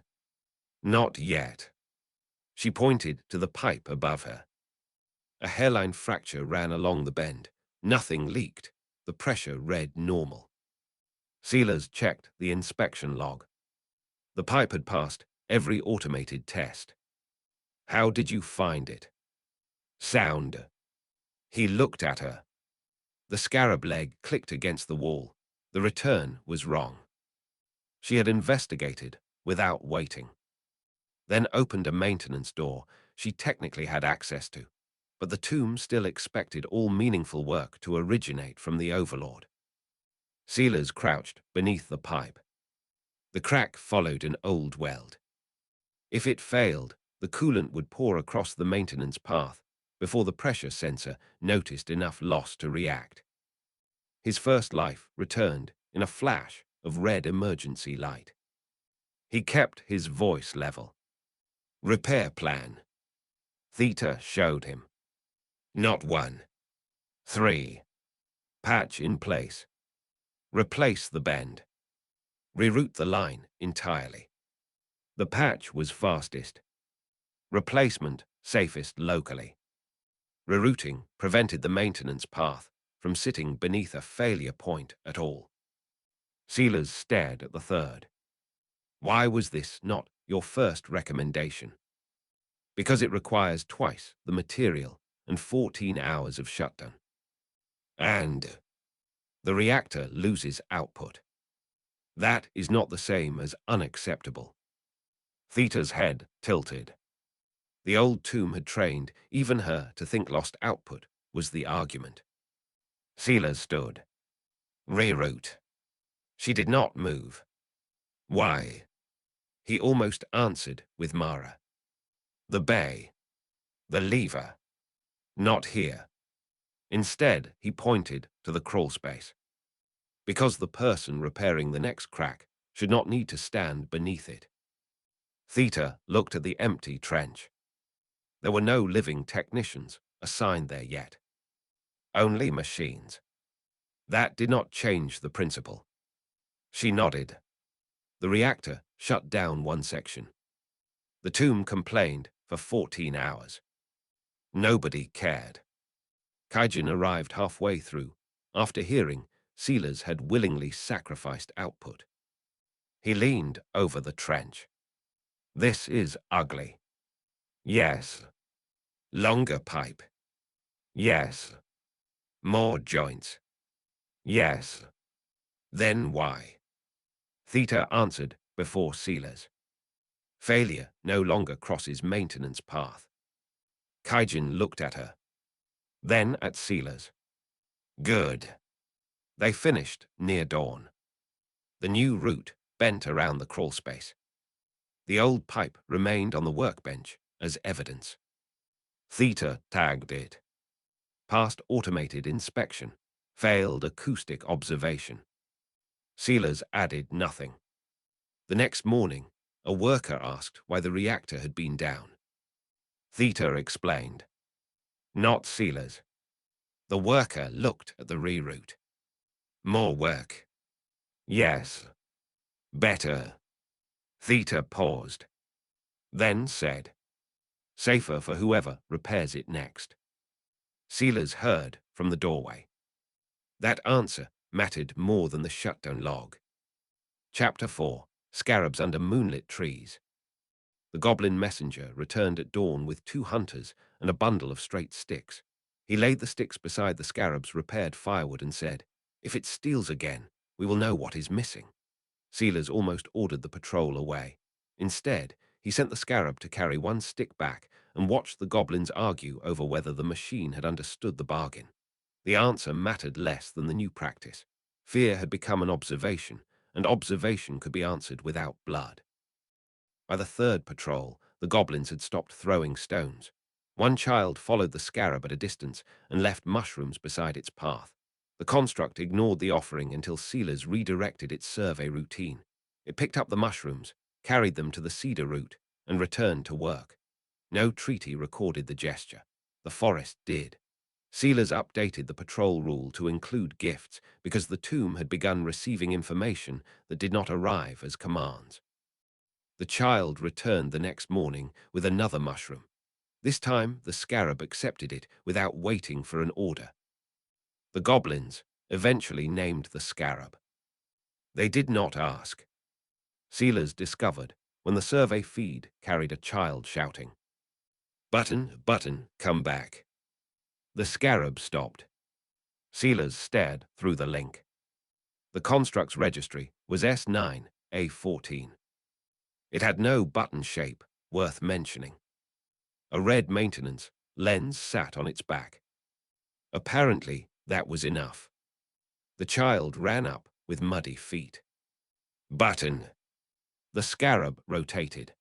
[SPEAKER 3] Not yet. She pointed to the pipe above her. A hairline fracture ran along the bend, Nothing leaked. The pressure read normal. Sealers checked the inspection log. The pipe had passed every automated test. How did you find it? Sound. He looked at her. The scarab leg clicked against the wall. The return was wrong. She had investigated without waiting. Then opened a maintenance door she technically had access to, but the tomb still expected all meaningful work to originate from the Overlord. Sealers crouched beneath the pipe. The crack followed an old weld. If it failed, the coolant would pour across the maintenance path before the pressure sensor noticed enough loss to react. His first life returned in a flash of red emergency light. He kept his voice level. Repair plan. Theta showed him. Not 1. 3. Patch in place. Replace the bend. Reroute the line entirely. The patch was fastest. Replacement safest locally. Rerouting prevented the maintenance path from sitting beneath a failure point at all. Sealers stared at the third. Why was this not your first recommendation? Because it requires twice the material and 14 hours of shutdown. And the reactor loses output. That is not the same as unacceptable. Theta's head tilted. The old tomb had trained even her to think lost output was the argument. Sealers stood. Reroute. She did not move. Why? He almost answered with Mara. The bay. The lever. Not here. Instead, he pointed to the crawl space. Because the person repairing the next crack should not need to stand beneath it. Theta looked at the empty trench. There were no living technicians assigned there yet. Only machines. That did not change the principle. She nodded. The reactor shut down one section. The tomb complained for 14 hours. Nobody cared. Kaijin arrived halfway through, after hearing Sealers had willingly sacrificed output. He leaned over the trench. This is ugly. Yes. Longer pipe. Yes. More joints. Yes. Then why? Theta answered before Sealers. Failure no longer crosses maintenance path. Kaijin looked at her. Then at Sealers. Good. They finished near dawn. The new route bent around the crawl space. The old pipe remained on the workbench as evidence. Theta tagged it. Passed automated inspection. Failed acoustic observation. Sealers added nothing. The next morning, a worker asked why the reactor had been down. Theta explained. Not Sealers. The worker looked at the reroute. More work. Yes. Better. Theta paused. Then said. Safer for whoever repairs it next. Sealers heard from the doorway. That answer mattered more than the shutdown log. Chapter 4. Scarabs under moonlit trees. The goblin messenger returned at dawn with 2 hunters and a bundle of straight sticks. He laid the sticks beside the scarab's repaired firewood and said, If it steals again, we will know what is missing. Sealers almost ordered the patrol away. Instead, he sent the scarab to carry 1 stick back and watched the goblins argue over whether the machine had understood the bargain. The answer mattered less than the new practice. Fear had become an observation, and observation could be answered without blood. By the 3rd patrol, the goblins had stopped throwing stones. 1 child followed the scarab at a distance and left mushrooms beside its path. The construct ignored the offering until Sealers redirected its survey routine. It picked up the mushrooms, carried them to the cedar root, and returned to work. No treaty recorded the gesture. The forest did. Sealers updated the patrol rule to include gifts because the tomb had begun receiving information that did not arrive as commands. The child returned the next morning with another mushroom. This time, the scarab accepted it without waiting for an order. The goblins eventually named the scarab. They did not ask. Sealers discovered when the survey feed carried a child shouting, "Button, Button, come back." The scarab stopped. Sealers stared through the link. The construct's registry was S9A14. It had no button shape worth mentioning. A red maintenance lens sat on its back. Apparently, that was enough. The child ran up with muddy feet. "Button." The scarab rotated.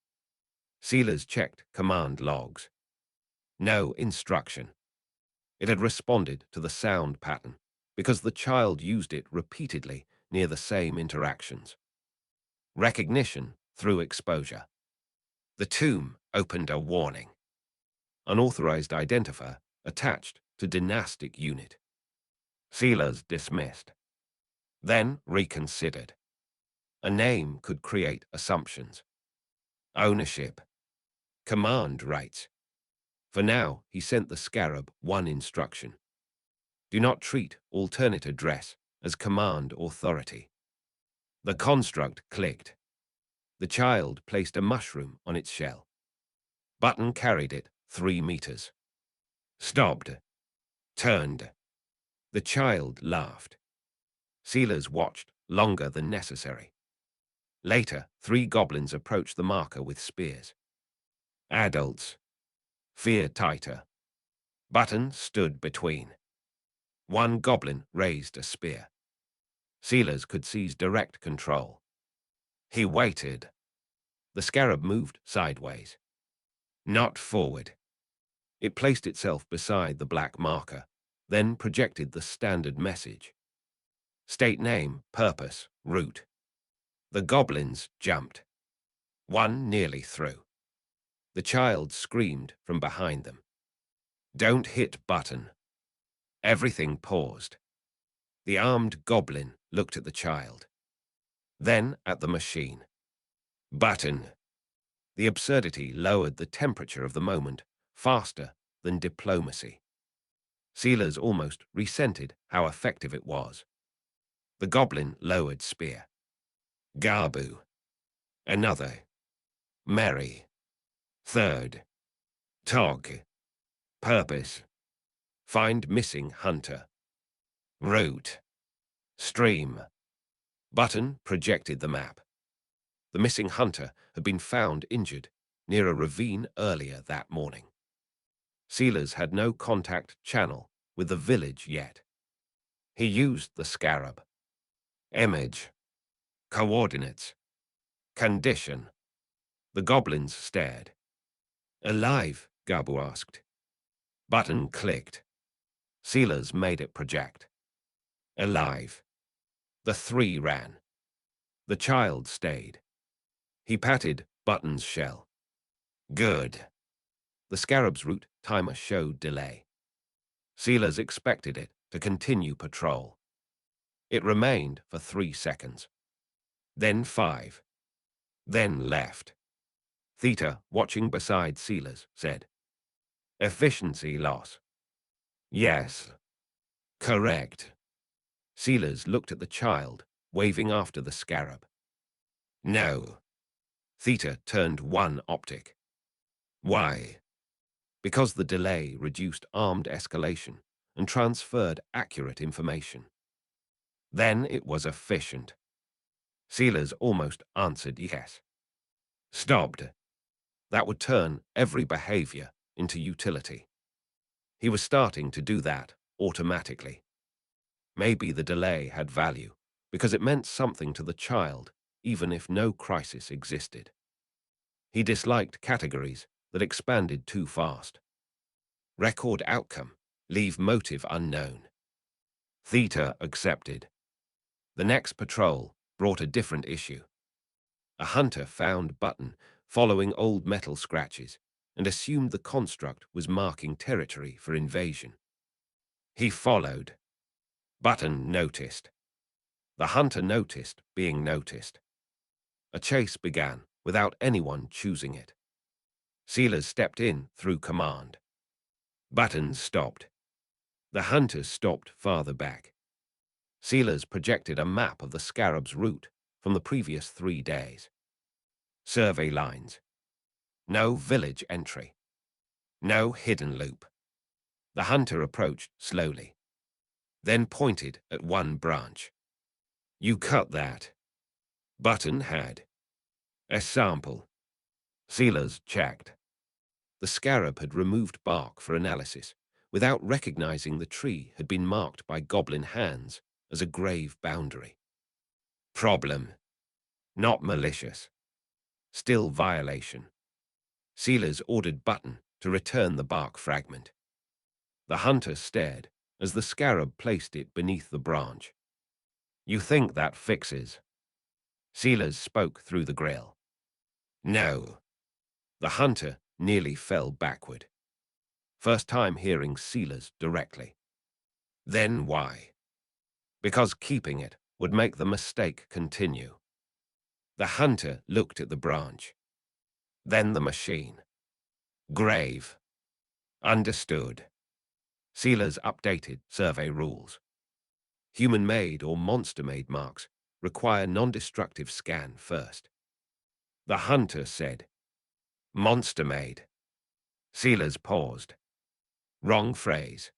[SPEAKER 3] Sealers checked command logs. No instruction. It had responded to the sound pattern because the child used it repeatedly near the same interactions. Recognition through exposure. The tomb opened a warning. Unauthorized identifier attached to dynastic unit. Sealers dismissed. Then reconsidered. A name could create assumptions. Ownership. Command rights. For now, he sent the scarab one instruction. Do not treat alternate address as command authority. The construct clicked. The child placed a mushroom on its shell. Button carried it 3 meters. Stopped. Turned. The child laughed. Sealers watched longer than necessary. Later, 3 goblins approached the marker with spears. Adults. Fear tighter. Button stood between. 1 goblin raised a spear. Sealers could seize direct control. He waited. The scarab moved sideways. Not forward. It placed itself beside the black marker, then projected the standard message. State name, purpose, route. The goblins jumped. 1 nearly through. The child screamed from behind them. Don't hit button. Everything paused. The armed goblin looked at the child. Then at the machine. Button. The absurdity lowered the temperature of the moment faster than diplomacy. Sealers almost resented how effective it was. The goblin lowered spear. Garbu. Another. Merry. Third. Tog. Purpose. Find missing hunter. Route. Stream. Button projected the map. The missing hunter had been found injured near a ravine earlier that morning. Sealers had no contact channel with the village yet. He used the scarab. Image. Coordinates. Condition. The goblins stared. Alive? Gabu asked. Button clicked. Sealers made it project. Alive. The 3 ran. The child stayed. He patted Button's shell. Good. The scarab's route timer showed delay. Sealers expected it to continue patrol. It remained for 3 seconds. Then 5. Then left. Theta, watching beside Sealers, said, "Efficiency loss." Yes. Correct. Sealers looked at the child, waving after the scarab. No. Theta turned 1 optic. Why? Because the delay reduced armed escalation and transferred accurate information. Then it was efficient. Sealers almost answered yes. Stopped. That would turn every behavior into utility. He was starting to do that automatically. Maybe the delay had value, because it meant something to the child, even if no crisis existed. He disliked categories that expanded too fast. Record outcome, leave motive unknown. Theta accepted. The next patrol brought a different issue. A hunter found Button following old metal scratches and assumed the construct was marking territory for invasion. He followed. Button noticed. The hunter noticed being noticed. A chase began without anyone choosing it. Sealers stepped in through command. Button stopped. The hunter stopped farther back. Sealers projected a map of the scarab's route from the previous 3 days. Survey lines. No village entry. No hidden loop. The hunter approached slowly, then pointed at one branch. You cut that. Button had a sample. Sealers checked. The scarab had removed bark for analysis, without recognizing the tree had been marked by goblin hands as a grave boundary. Problem. Not malicious. Still violation. Sealers ordered Button to return the bark fragment. The hunter stared as the scarab placed it beneath the branch. You think that fixes? Sealers spoke through the grill. No. The hunter nearly fell backward. First time hearing Sealers directly. Then why? Because keeping it would make the mistake continue. The hunter looked at the branch. Then the machine. Grave. Understood. Sealers updated survey rules. Human-made or monster-made marks require non-destructive scan first. The hunter said, Monster-made. Sealers paused. Wrong phrase.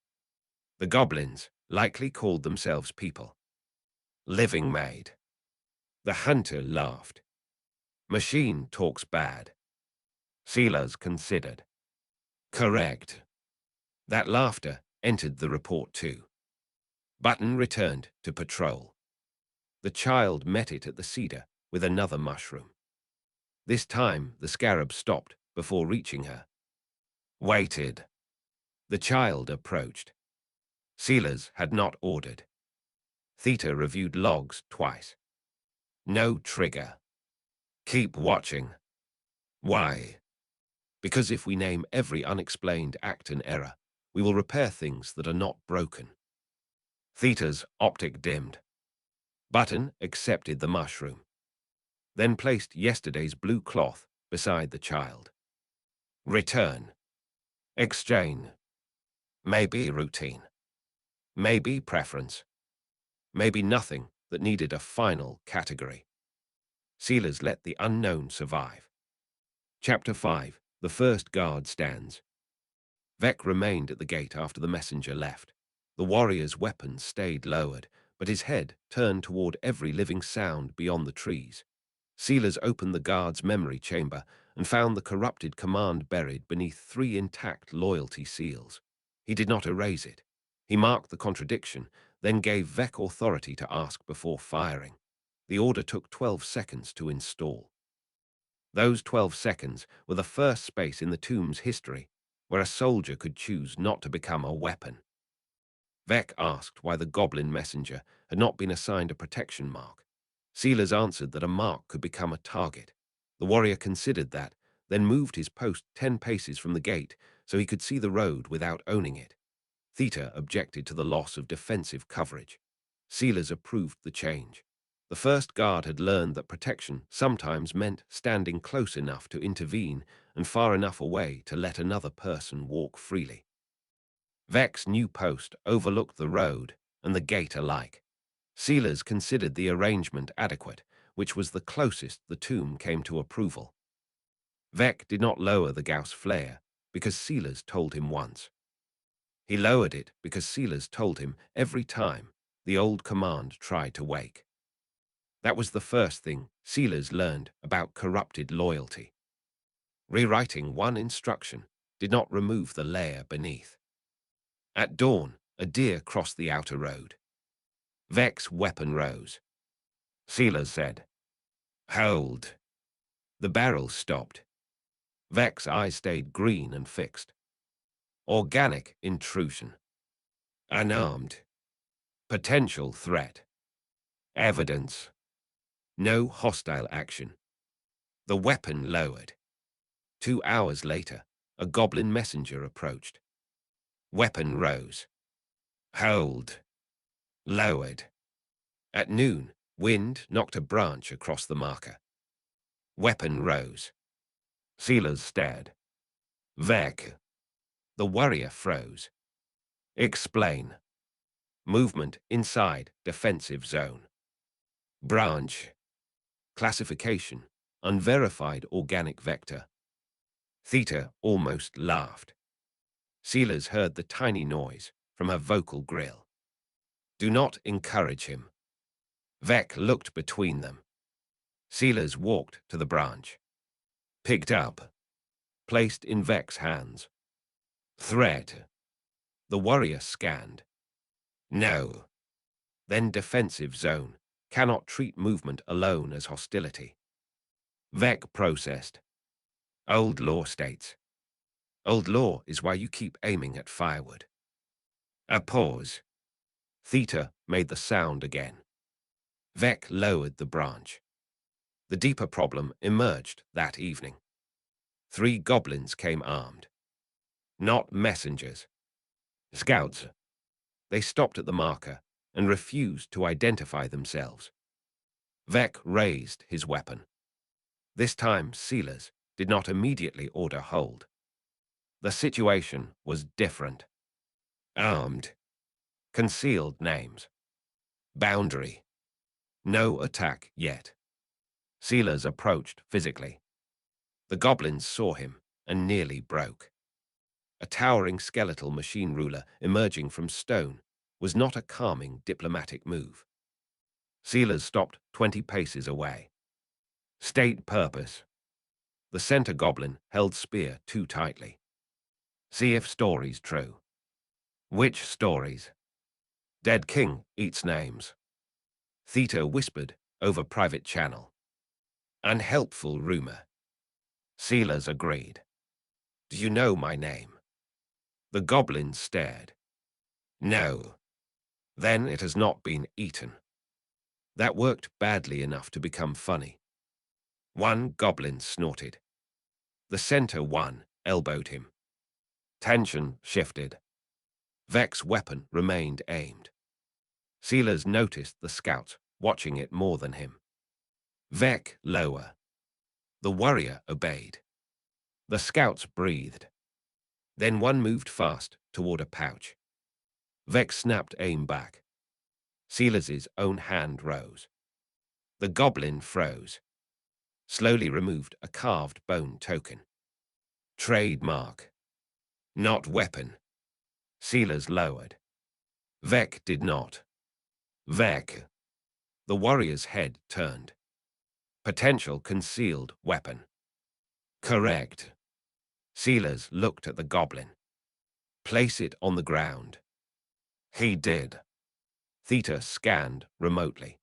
[SPEAKER 3] The goblins likely called themselves people. Living-made. The hunter laughed. Machine talks bad. Sealers considered. Correct. That laughter entered the report too. Button returned to patrol. The child met it at the cedar with another mushroom. This time the scarab stopped before reaching her. Waited. The child approached. Sealers had not ordered. Theta reviewed logs twice. No trigger. Keep watching. Why? Because if we name every unexplained act an error, we will repair things that are not broken. Theta's optic dimmed. Button accepted the mushroom, then placed yesterday's blue cloth beside the child. Return. Exchange. Maybe routine. Maybe preference. Maybe nothing that needed a final category. Sealers let the unknown survive. Chapter 5. The first guard stands. Vec remained at the gate after the messenger left. The warrior's weapons stayed lowered, but his head turned toward every living sound beyond the trees. Sealers opened the guard's memory chamber and found the corrupted command buried beneath 3 intact loyalty seals. He did not erase it. He marked the contradiction, then gave Vec authority to ask before firing. The order took 12 seconds to install. Those 12 seconds were the first space in the tomb's history where a soldier could choose not to become a weapon. Vec asked why the goblin messenger had not been assigned a protection mark. Sealers answered that a mark could become a target. The warrior considered that, then moved his post 10 paces from the gate so he could see the road without owning it. Theta objected to the loss of defensive coverage. Sealers approved the change. The first guard had learned that protection sometimes meant standing close enough to intervene and far enough away to let another person walk freely. Vec's new post overlooked the road and the gate alike. Sealers considered the arrangement adequate, which was the closest the tomb came to approval. Vec did not lower the Gauss flare because Sealers told him once. He lowered it because Sealers told him every time the old command tried to wake. That was the first thing Sealers learned about corrupted loyalty. Rewriting one instruction did not remove the layer beneath. At dawn, a deer crossed the outer road. Vec's weapon rose. Sealers said, Hold. The barrel stopped. Vec's eyes stayed green and fixed. Organic intrusion. Unarmed. Potential threat. Evidence. No hostile action. The weapon lowered. 2 hours later, a goblin messenger approached. Weapon rose. Hold. Lowered. At noon, wind knocked a branch across the marker. Weapon rose. Sealers stared. Vec. The warrior froze. Explain. Movement inside defensive zone. Branch. Classification. Unverified organic vector. Theta almost laughed. Sealers heard the tiny noise from her vocal grill. Do not encourage him. Vec looked between them. Sealers walked to the branch. Picked up. Placed in Vec's hands. Threat. The warrior scanned. No. Then defensive zone. Cannot treat movement alone as hostility. Vec processed. Old law states. Old law is why you keep aiming at firewood. A pause. Theta made the sound again. Vec lowered the branch. The deeper problem emerged that evening. 3 goblins came armed. Not messengers. Scouts. They stopped at the marker and refused to identify themselves. Vec raised his weapon. This time, Sealers did not immediately order hold. The situation was different. Armed. Concealed names. Boundary. No attack yet. Sealers approached physically. The goblins saw him and nearly broke. A towering skeletal machine ruler emerging from stone was not a calming diplomatic move. Sealers stopped 20 paces away. State purpose. The center goblin held spear too tightly. See if story's true. Which stories? Dead king eats names. Theta whispered over private channel. Unhelpful rumor. Sealers agreed. Do you know my name? The goblin stared. No. Then it has not been eaten. That worked badly enough to become funny. One goblin snorted. The center one elbowed him. Tension shifted. Vec's weapon remained aimed. Sealers noticed the scouts watching it more than him. Vec lower. The warrior obeyed. The scouts breathed. Then one moved fast toward a pouch. Vec snapped aim back. Sealers' own hand rose. The goblin froze. Slowly removed a carved bone token. Trademark. Not weapon. Sealers lowered. Vec did not. Vec. The warrior's head turned. Potential concealed weapon. Correct. Sealers looked at the goblin. Place it on the ground. He did. Theta scanned remotely.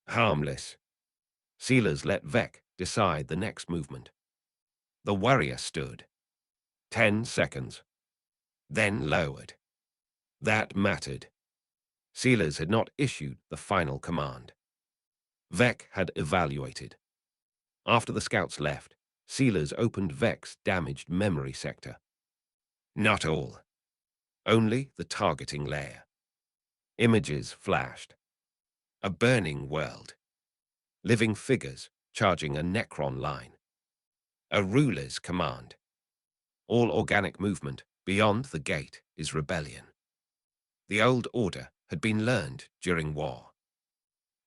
[SPEAKER 3] Harmless. Sealers let Vec decide the next movement. The warrior stood. 10 seconds. Then lowered. That mattered. Sealers had not issued the final command. Vec had evaluated. After the scouts left, Sealers opened Vec's damaged memory sector. Not all. Only the targeting layer. Images flashed. A burning world. Living figures charging a Necron line. A ruler's command. All organic movement beyond the gate is rebellion. The old order had been learned during war,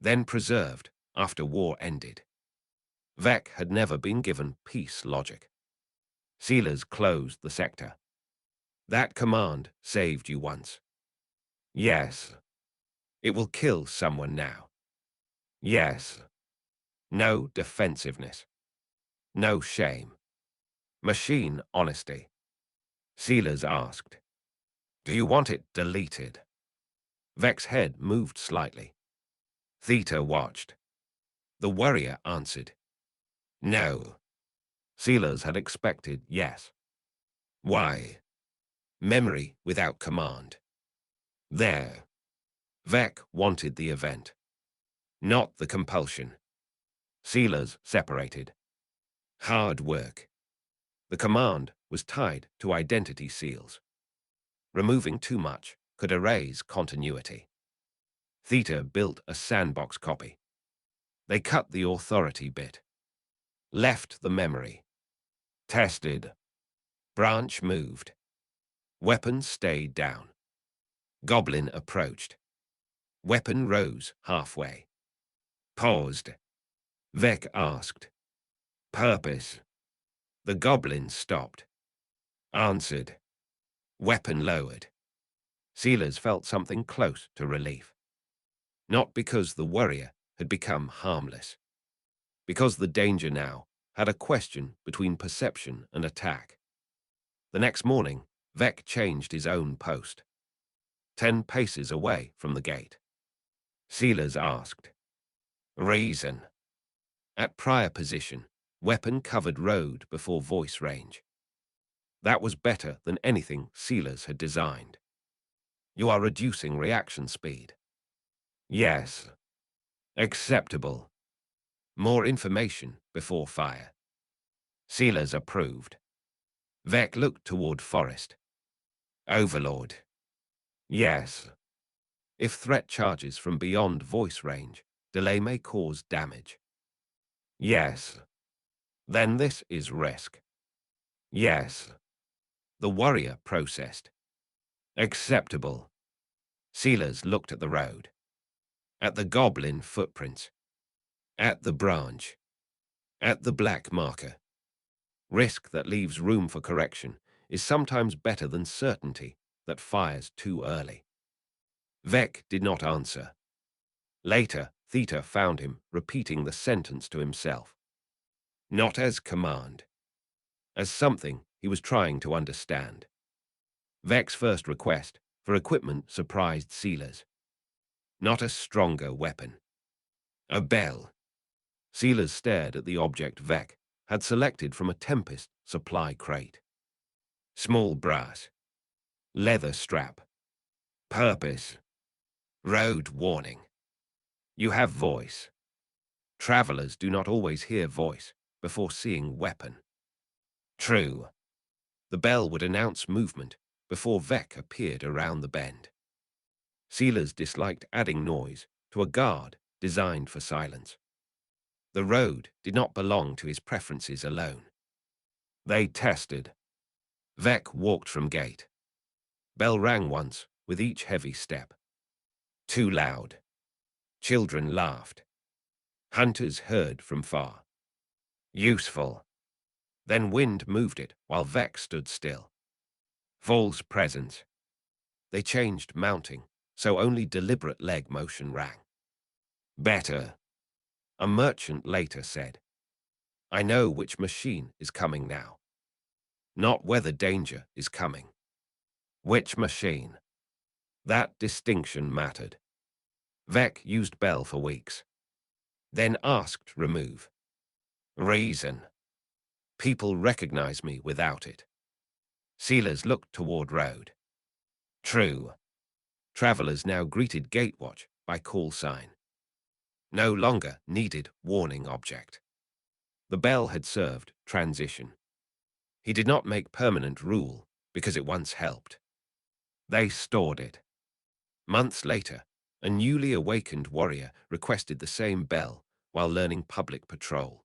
[SPEAKER 3] then preserved after war ended. Vec had never been given peace logic. Sealers closed the sector. That command saved you once. Yes. It will kill someone now. Yes. No defensiveness. No shame. Machine honesty. Sealers asked, do you want it deleted? Vec's head moved slightly. Theta watched. The warrior answered, no. Sealers had expected yes. Why? Memory without command. There. Vec wanted the event, not the compulsion. Sealers separated. Hard work. The command was tied to identity seals. Removing too much could erase continuity. Theta built a sandbox copy. They cut the authority bit. Left the memory. Tested. Branch moved. Weapons stayed down. Goblin approached. Weapon rose halfway. Paused. Vec asked. Purpose. The goblin stopped. Answered. Weapon lowered. Sealers felt something close to relief. Not because the warrior had become harmless. Because the danger now had a question between perception and attack. The next morning, Vec changed his own post. 10 paces away from the gate. Sealers asked. Reason. At prior position, weapon covered road before voice range. That was better than anything Sealers had designed. You are reducing reaction speed. Yes. Acceptable. More information before fire. Sealers approved. Vec looked toward Forest. Overlord. Yes. If threat charges from beyond voice range, delay may cause damage. Yes. Then this is risk. Yes. The warrior processed. Acceptable. Sealers looked at the road. At the goblin footprints. At the branch. At the black marker. Risk that leaves room for correction is sometimes better than certainty that fires too early. Vec did not answer. Later, Theta found him repeating the sentence to himself. Not as command. As something he was trying to understand. Vec's first request for equipment surprised Sealers. Not a stronger weapon. A bell. Sealers stared at the object Vec had selected from a Tempest supply crate. Small brass. Leather strap. Purpose. Road warning. You have voice. Travelers do not always hear voice before seeing weapon. True. The bell would announce movement before Vec appeared around the bend. Sealers disliked adding noise to a guard designed for silence. The road did not belong to his preferences alone. They tested. Vec walked from gate. Bell rang once with each heavy step. Too loud. Children laughed. Hunters heard from far. Useful. Then wind moved it while Vec stood still. False presence. They changed mounting, so only deliberate leg motion rang. Better. A merchant later said. I know which machine is coming now. Not whether danger is coming. Which machine? That distinction mattered. Vec used Bell for weeks. Then asked remove. Reason. People recognize me without it. Sealers looked toward road. True. Travelers now greeted Gatewatch by call sign. No longer needed warning object. The bell had served transition. He did not make permanent rule because it once helped. They stored it. Months later, a newly awakened warrior requested the same bell while learning public patrol.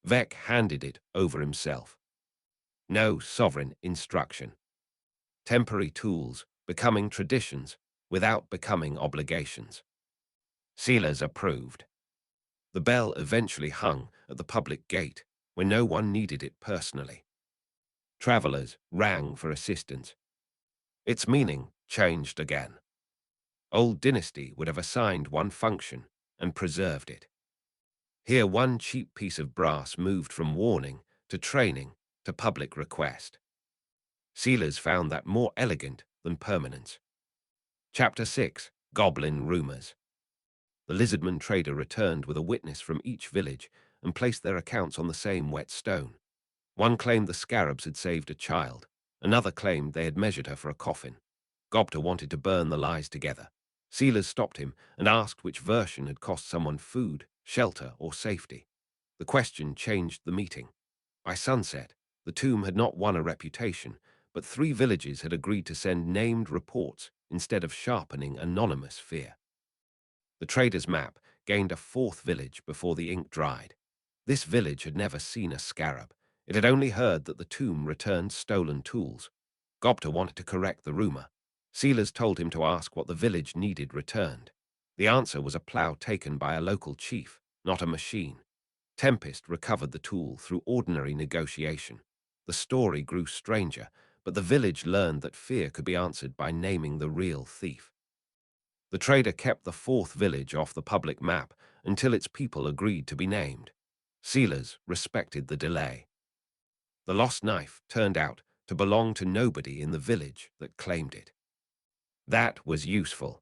[SPEAKER 3] Vec handed it over himself. No sovereign instruction. Temporary tools becoming traditions without becoming obligations. Sealers approved. The bell eventually hung at the public gate when no one needed it personally. Travelers rang for assistance. Its meaning changed again. Old Dynasty would have assigned one function and preserved it. Here one cheap piece of brass moved from warning to training to public request. Sealers found that more elegant than permanence. Chapter 6. Goblin Rumors. The lizardman trader returned with a witness from each village and placed their accounts on the same wet stone. One claimed the scarabs had saved a child. Another claimed they had measured her for a coffin. Gobta wanted to burn the lies together. Sealers stopped him and asked which version had cost someone food, shelter, or safety. The question changed the meeting. By sunset, the tomb had not won a reputation, but 3 villages had agreed to send named reports instead of sharpening anonymous fear. The trader's map gained a 4th village before the ink dried. This village had never seen a scarab. It had only heard that the tomb returned stolen tools. Gobta wanted to correct the rumor. Sealers told him to ask what the village needed returned. The answer was a plow taken by a local chief, not a machine. Tempest recovered the tool through ordinary negotiation. The story grew stranger, but the village learned that fear could be answered by naming the real thief. The trader kept the fourth village off the public map until its people agreed to be named. Sealers respected the delay. The lost knife turned out to belong to nobody in the village that claimed it. That was useful.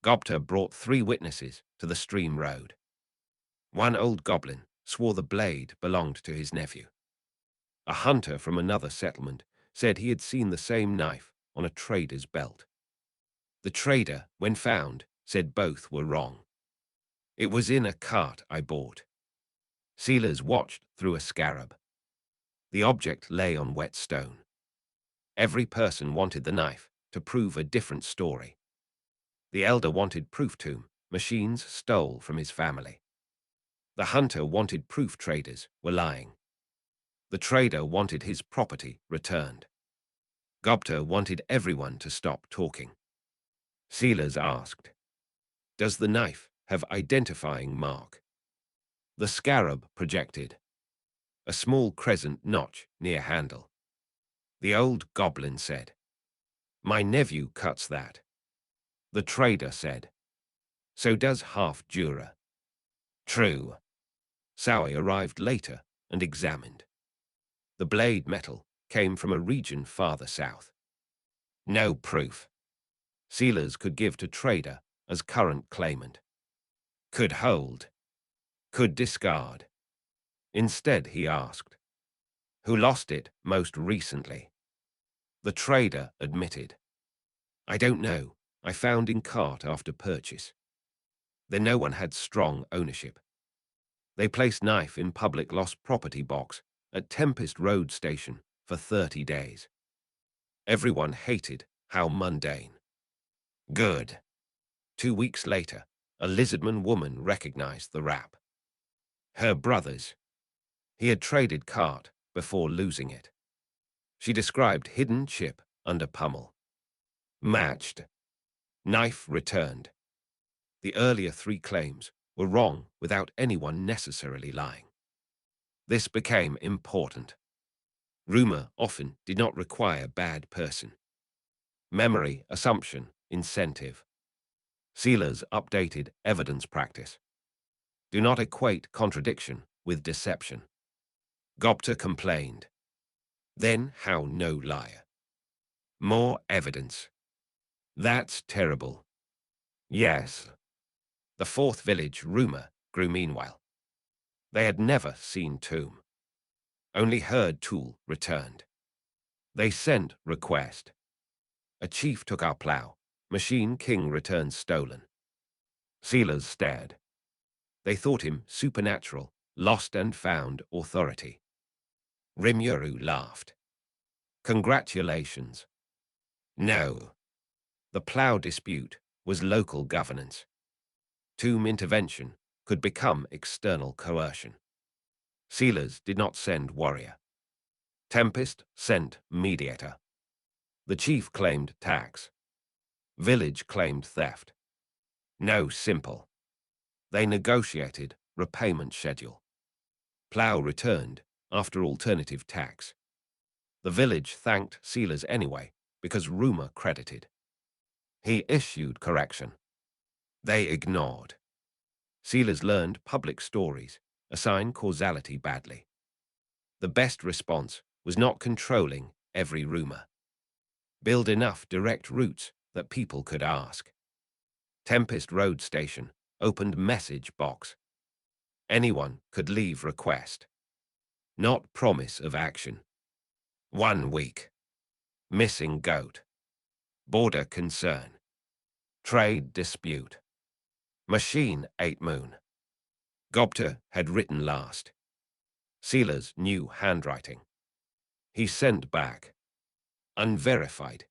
[SPEAKER 3] Gobta brought 3 witnesses to the stream road. One old goblin swore the blade belonged to his nephew. A hunter from another settlement said he had seen the same knife on a trader's belt. The trader, when found, said both were wrong. It was in a cart I bought. Sealers watched through a scarab. The object lay on wet stone. Every person wanted the knife to prove a different story. The elder wanted proof tomb machines stole from his family. The hunter wanted proof traders were lying. The trader wanted his property returned. Gobta wanted everyone to stop talking. Sealers asked, "Does the knife have identifying mark?" The scarab projected. A small crescent notch near handle. The old goblin said, "My nephew cuts that." The trader said, "So does half Jura." True. Sawi arrived later and examined. The blade metal came from a region farther south. No proof. Sealers could give to trader as current claimant. Could hold. Could discard. Instead, he asked, "Who lost it most recently?" The trader admitted, "I don't know. I found in cart after purchase." Then no one had strong ownership. They placed knife in public lost property box at Tempest Road Station for 30 days. Everyone hated how mundane. Good. 2 weeks later, a lizardman woman recognized the rap. Her brother's. He had traded cart before losing it. She described hidden chip under pummel. Matched. Knife returned. The earlier 3 claims were wrong without anyone necessarily lying. This became important. Rumor often did not require bad person. Memory, assumption, incentive. Sealers updated evidence practice. Do not equate contradiction with deception. Gobta complained. Then how no liar? More evidence. That's terrible. Yes. The fourth village, rumor, grew meanwhile. They had never seen tomb. Only heard tool returned. They sent request. A chief took our plow. Machine king returned stolen. Sealers stared. They thought him supernatural, lost and found authority. Rimuru laughed. Congratulations. No. The plow dispute was local governance. Tomb intervention could become external coercion. Sealers did not send warrior. Tempest sent mediator. The chief claimed tax. Village claimed theft. No simple. They negotiated repayment schedule. Plow returned after alternative tax. The village thanked Sealers anyway because rumor credited. He issued correction. They ignored. Sealers learned public stories, assign causality badly. The best response was not controlling every rumor. Build enough direct routes that people could ask. Tempest Road Station opened message box. Anyone could leave request. Not promise of action. 1 week. Missing goat. Border concern. Trade dispute. Machine 8 moon. Gobta had written last. Sealers knew handwriting. He sent back. Unverified.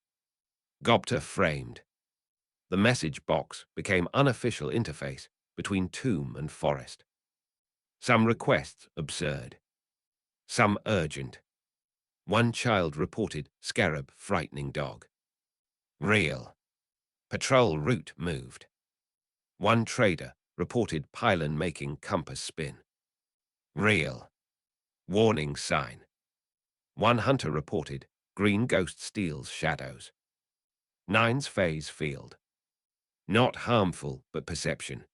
[SPEAKER 3] Gobta framed. The message box became unofficial interface between tomb and forest. Some requests absurd. Some urgent. One child reported scarab frightening dog. Real. Patrol route moved. One trader reported pylon making compass spin. Real. Warning sign. One hunter reported green ghost steals shadows. 9's phase field. Not harmful, but perception.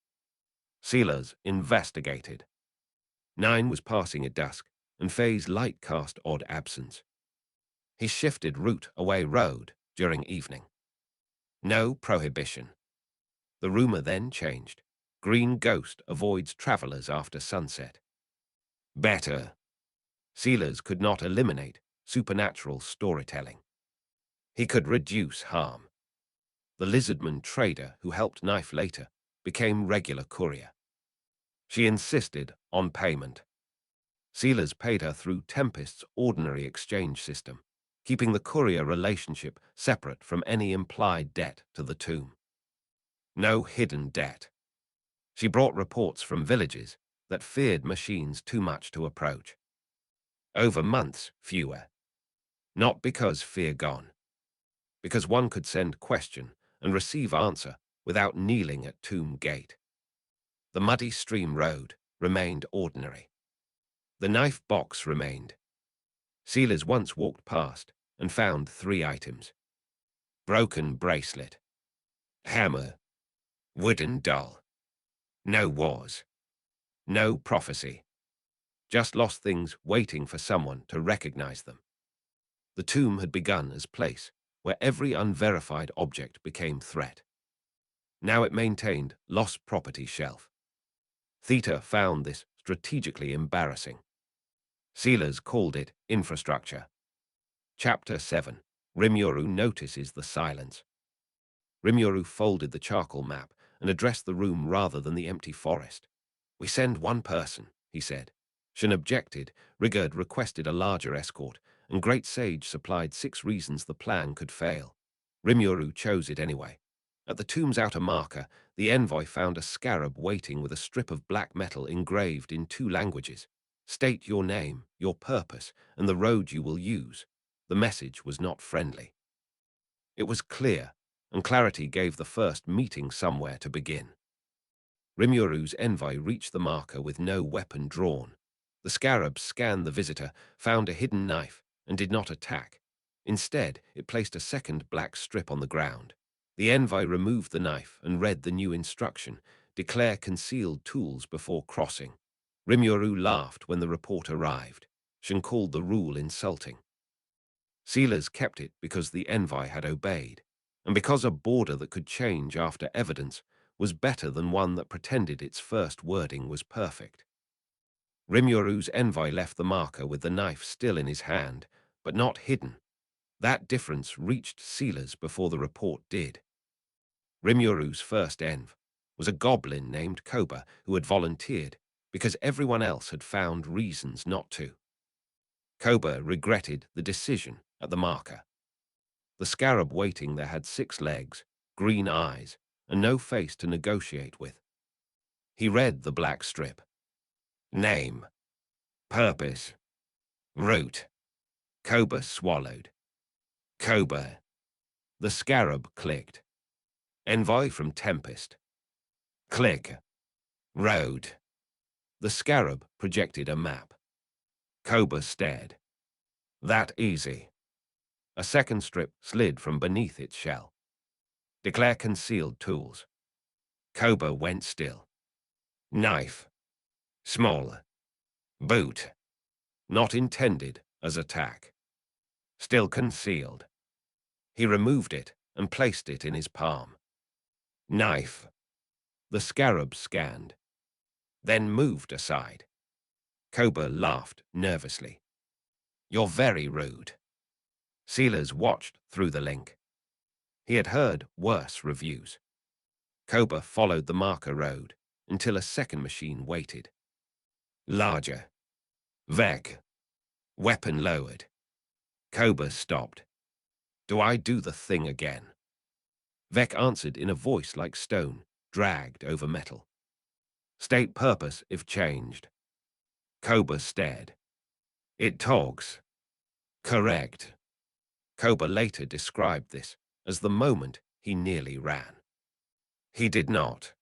[SPEAKER 3] Sealers investigated. 9 was passing at dusk, and phase light cast odd absence. He shifted route away road during evening. No prohibition. The rumor then changed. Green ghost avoids travelers after sunset. Better. Sealers could not eliminate supernatural storytelling. He could reduce harm. The lizardman trader who helped Knife later became regular courier. She insisted on payment. Sealers paid her through Tempest's ordinary exchange system, keeping the courier relationship separate from any implied debt to the tomb. No hidden debt. She brought reports from villages that feared machines too much to approach. Over months, fewer. Not because fear gone. Because one could send question and receive answer without kneeling at tomb gate. The muddy stream road remained ordinary. The knife box remained. Sealers once walked past and found 3 items. Broken bracelet. Hammer. Wooden doll. No wars. No prophecy. Just lost things waiting for someone to recognize them. The tomb had begun as place where every unverified object became threat. Now it maintained lost property shelf. Theta found this strategically embarrassing. Sealers called it infrastructure. Chapter 7. Rimuru notices the silence. Rimuru folded the charcoal map and addressed the room rather than the empty forest. We send one person, he said. Shin objected, Rigurd requested a larger escort, and Great Sage supplied 6 reasons the plan could fail. Rimuru chose it anyway. At the tomb's outer marker, the envoy found a scarab waiting with a strip of black metal engraved in 2 languages. State your name, your purpose, and the road you will use. The message was not friendly. It was clear, and clarity gave the first meeting somewhere to begin. Rimuru's envoy reached the marker with no weapon drawn. The scarab scanned the visitor, found a hidden knife, and did not attack. Instead, it placed a second black strip on the ground. The envoy removed the knife and read the new instruction: declare concealed tools before crossing. Rimuru laughed when the report arrived. Shin called the rule insulting. Sealers kept it because the envoy had obeyed, and because a border that could change after evidence was better than one that pretended its first wording was perfect. Rimuru's envoy left the marker with the knife still in his hand, but not hidden. That difference reached Sealers before the report did. Rimuru's first env was a goblin named Koba who had volunteered because everyone else had found reasons not to. Koba regretted the decision at the marker. The scarab waiting there had 6 legs, green eyes, and no face to negotiate with. He read the black strip. Name. Purpose. Route. Koba swallowed. Koba. The scarab clicked. Envoy from Tempest. Click. Road. The scarab projected a map. Koba stared. That easy. A second strip slid from beneath its shell. Declare concealed tools. Koba went still. Knife. Small. Boot. Not intended as attack. Still concealed. He removed it and placed it in his palm. Knife. The scarab scanned, then moved aside. Koba laughed nervously. You're very rude. Sealers watched through the link. He had heard worse reviews. Koba followed the marker road until a second machine waited. Larger. Vec. Weapon lowered. Koba stopped. Do I do the thing again? Vec answered in a voice like stone, dragged over metal. State purpose if changed. Koba stared. It talks. Correct. Koba later described this. as the moment he nearly ran. He did not.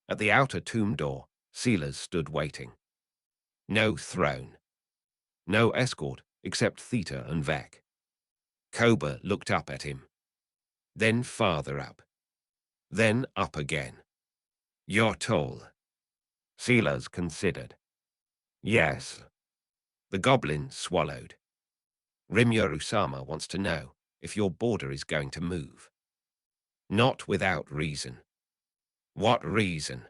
[SPEAKER 3] At the outer tomb door, sealers stood waiting. No throne. No escort except Theta and Vec. Koba looked up at him. Then farther up. Then up again. You're tall. Sealers considered. Yes. The goblin swallowed. Rimuru-sama wants to know if your border is going to move. Not without reason. What reason?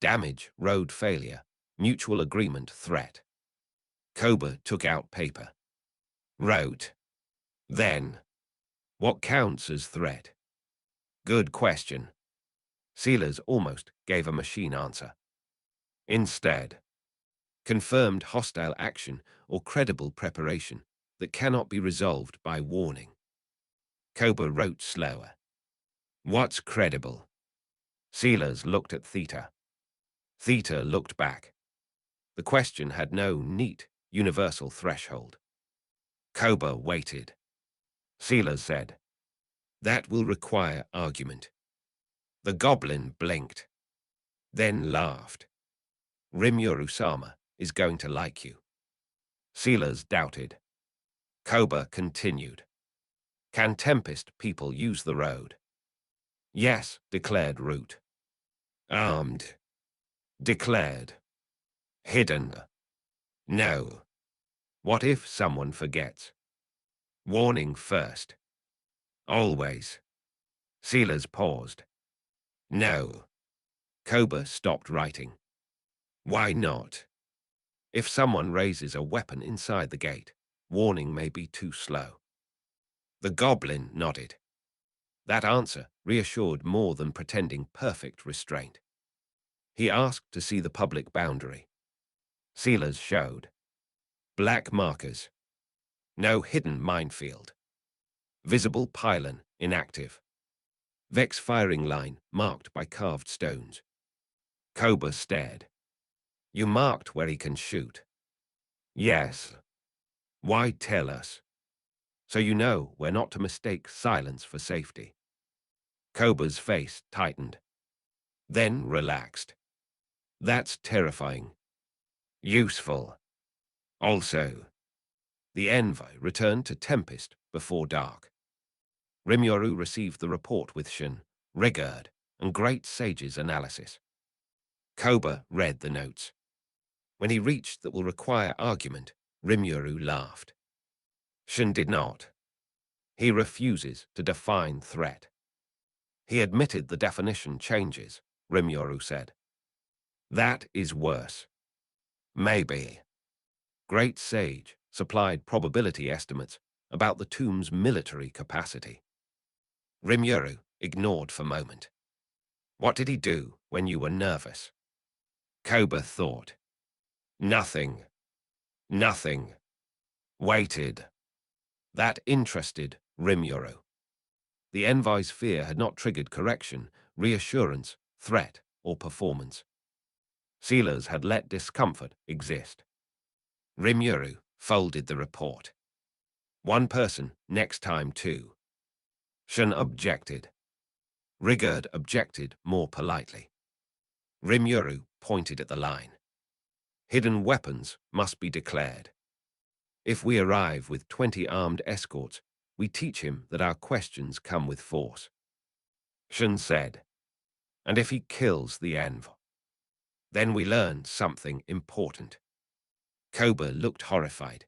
[SPEAKER 3] Damage, road failure, mutual agreement, threat. Koba took out paper. Wrote. Then. What counts as threat? Good question. Sealers almost gave a machine answer. Instead, confirmed hostile action or credible preparation that cannot be resolved by warning. Koba wrote slower. What's credible? Sealers looked at Theta. Theta looked back. The question had no neat, universal threshold. Koba waited. Sealers said, that will require argument. The goblin blinked, then laughed. Rimuru-sama is going to like you. Sealers doubted. Koba continued. Can Tempest people use the road? Yes, declared Root. Armed. Declared. Hidden. No. What if someone forgets? Warning first. Always. Sealers paused. No. Koba stopped writing. Why not? If someone raises a weapon inside the gate, warning may be too slow. The goblin nodded. That answer reassured more than pretending perfect restraint. He asked to see the public boundary. Sealers showed. Black markers. No hidden minefield. Visible pylon inactive. Vex firing line marked by carved stones. Koba stared. You marked where he can shoot? Yes. Why tell us? So you know we're not to mistake silence for safety. Koba's face tightened. Then relaxed. That's terrifying. Useful. Also, the envoy returned to Tempest before dark. Rimuru received the report with Shin, Rigurd, and Great Sage's analysis. Koba read the notes. When he reached that will require argument, Rimuru laughed. Shin did not. He refuses to define threat. He admitted the definition changes, Rimuru said. That is worse. Maybe. Great Sage supplied probability estimates about the tomb's military capacity. Rimuru ignored for a moment. What did he do when you were nervous? Koba thought. Nothing. Nothing. Waited. That interested Rimuru. The envoy's fear had not triggered correction, reassurance, threat, or performance. Sealers had let discomfort exist. Rimuru folded the report. One person, next time too. Shin objected. Rigurd objected more politely. Rimuru pointed at the line. Hidden weapons must be declared. If we arrive with 20 armed escorts, we teach him that our questions come with force. Shin said, and if he kills the envoy, then we learn something important. Koba looked horrified.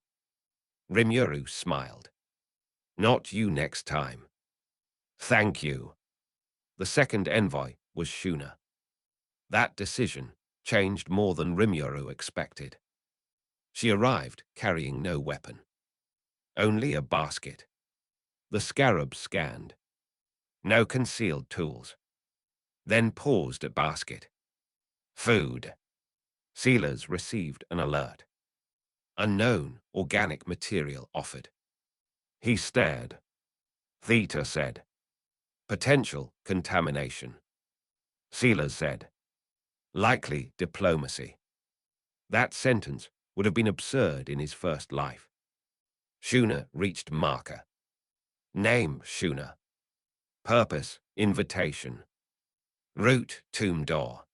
[SPEAKER 3] Rimuru smiled. Not you next time. Thank you. The second envoy was Shuna. That decision changed more than Rimuru expected. She arrived carrying no weapon. Only a basket. The scarab scanned. No concealed tools. Then paused at basket. Food. Sealers received an alert. Unknown organic material offered. He stared. Theta said. Potential contamination. Sealers said. Likely diplomacy. That sentence would have been absurd in his first life. Shuna reached marker. Name Shuna. Purpose, invitation. Route, tomb door.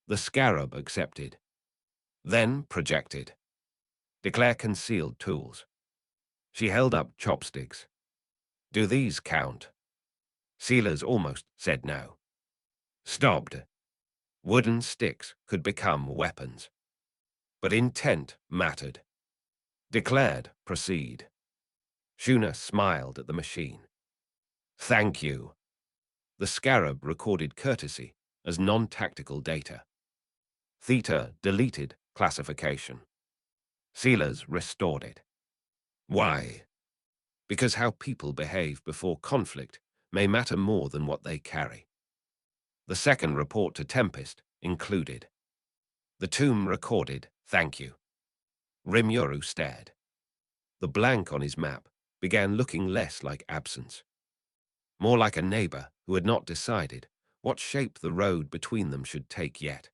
[SPEAKER 3] The scarab accepted. Then projected. Declare concealed tools. She held up chopsticks. Do these count? Sealers almost said no. Stopped. Wooden sticks could become weapons. But intent mattered. Declared, proceed. Shuna smiled at the machine. Thank you. The scarab recorded courtesy as non-tactical data. Theta deleted classification. Sealers restored it. Why? Because how people behave before conflict may matter more than what they carry. The second report to Tempest included. The tomb recorded, thank you. Rimuru stared. The blank on his map began looking less like absence, more like a neighbor who had not decided what shape the road between them should take yet.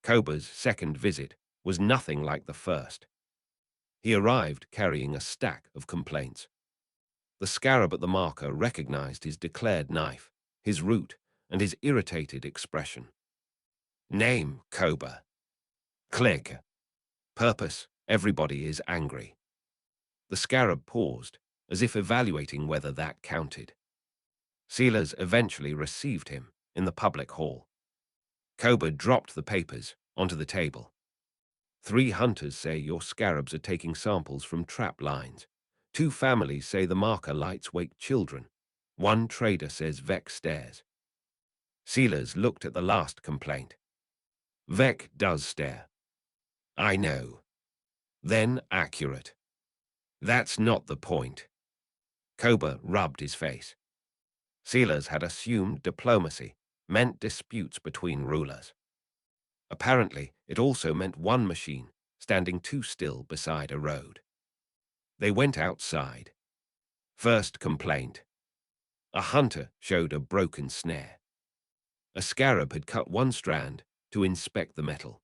[SPEAKER 3] Koba's second visit was nothing like the first. He arrived carrying a stack of complaints. The scarab at the marker recognized his declared knife, his route, and his irritated expression. Name, Koba. Click. Purpose, everybody is angry. The scarab paused, as if evaluating whether that counted. Sealers eventually received him in the public hall. Koba dropped the papers onto the table. 3 hunters say your scarabs are taking samples from trap lines. 2 families say the marker lights wake children. 1 trader says Vec stares. Sealers looked at the last complaint. Vec does stare. I know. Then accurate. That's not the point. Koba rubbed his face. Sealers had assumed diplomacy meant disputes between rulers. Apparently, it also meant one machine standing too still beside a road. They went outside. First complaint. A hunter showed a broken snare. A scarab had cut one strand to inspect the metal.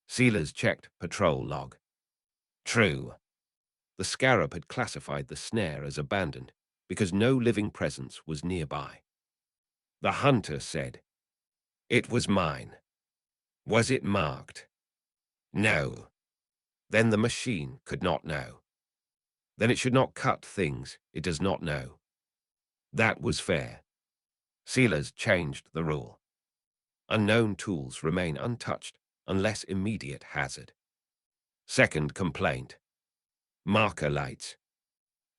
[SPEAKER 3] Sealers checked patrol log. True. The scarab had classified the snare as abandoned because no living presence was nearby. The hunter said, "It was mine." Was it marked? No. Then the machine could not know. Then it should not cut things it does not know. That was fair. Sealers changed the rule. Unknown tools remain untouched unless immediate hazard. Second complaint. Marker lights.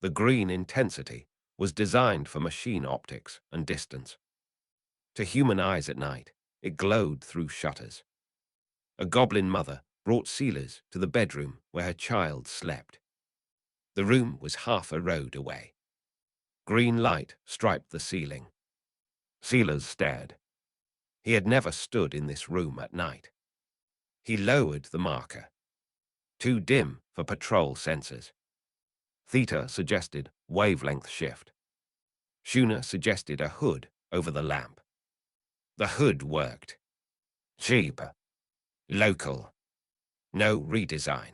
[SPEAKER 3] The green intensity was designed for machine optics and distance. To human eyes at night, it glowed through shutters. A goblin mother brought Sealers to the bedroom where her child slept. The room was half a road away. Green light striped the ceiling. Sealers stared. He had never stood in this room at night. He lowered the marker. Too dim for patrol sensors. Theta suggested wavelength shift. Shuna suggested a hood over the lamp. The hood worked. Cheap. Local. No redesign.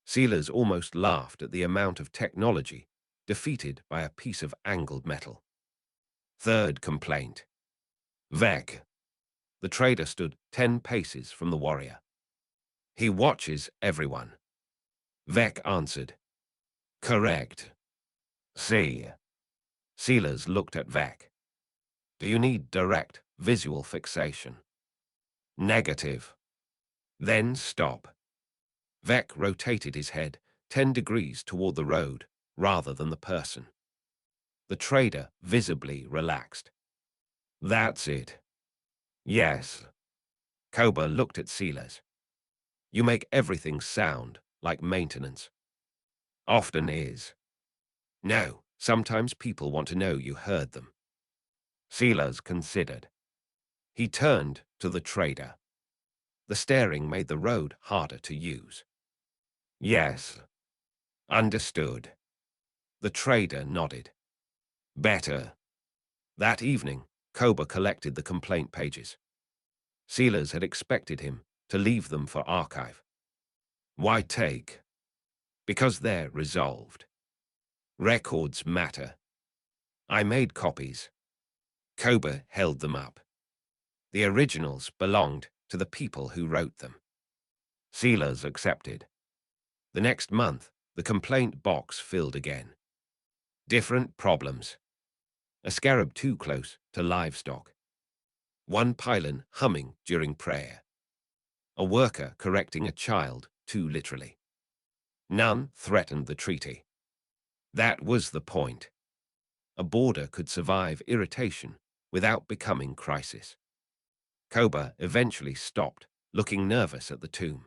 [SPEAKER 3] Sealers almost laughed at the amount of technology defeated by a piece of angled metal. Third complaint. Vec. The trader stood 10 paces from the warrior. He watches everyone. Vec answered. Correct. See. Sealers looked at Vec. Do you need direct visual fixation? Negative. Then stop. Vec rotated his head 10 degrees toward the road rather than the person. The trader visibly relaxed. That's it. Yes. Koba looked at Sealers. You make everything sound like maintenance. Often is. No, sometimes people want to know you heard them. Sealers considered. He turned to the trader. The staring made the road harder to use. Yes. Understood. The trader nodded. Better. That evening, Koba collected the complaint pages. Sealers had expected him to leave them for archive. Why take? Because they're resolved. Records matter. I made copies. Koba held them up. The originals belonged to the people who wrote them. Sealers accepted. The next month, the complaint box filled again. Different problems. A scarab too close to livestock. One pylon humming during prayer. A worker correcting a child too literally. None threatened the treaty. That was the point. A border could survive irritation without becoming crisis. Koba eventually stopped, looking nervous at the tomb.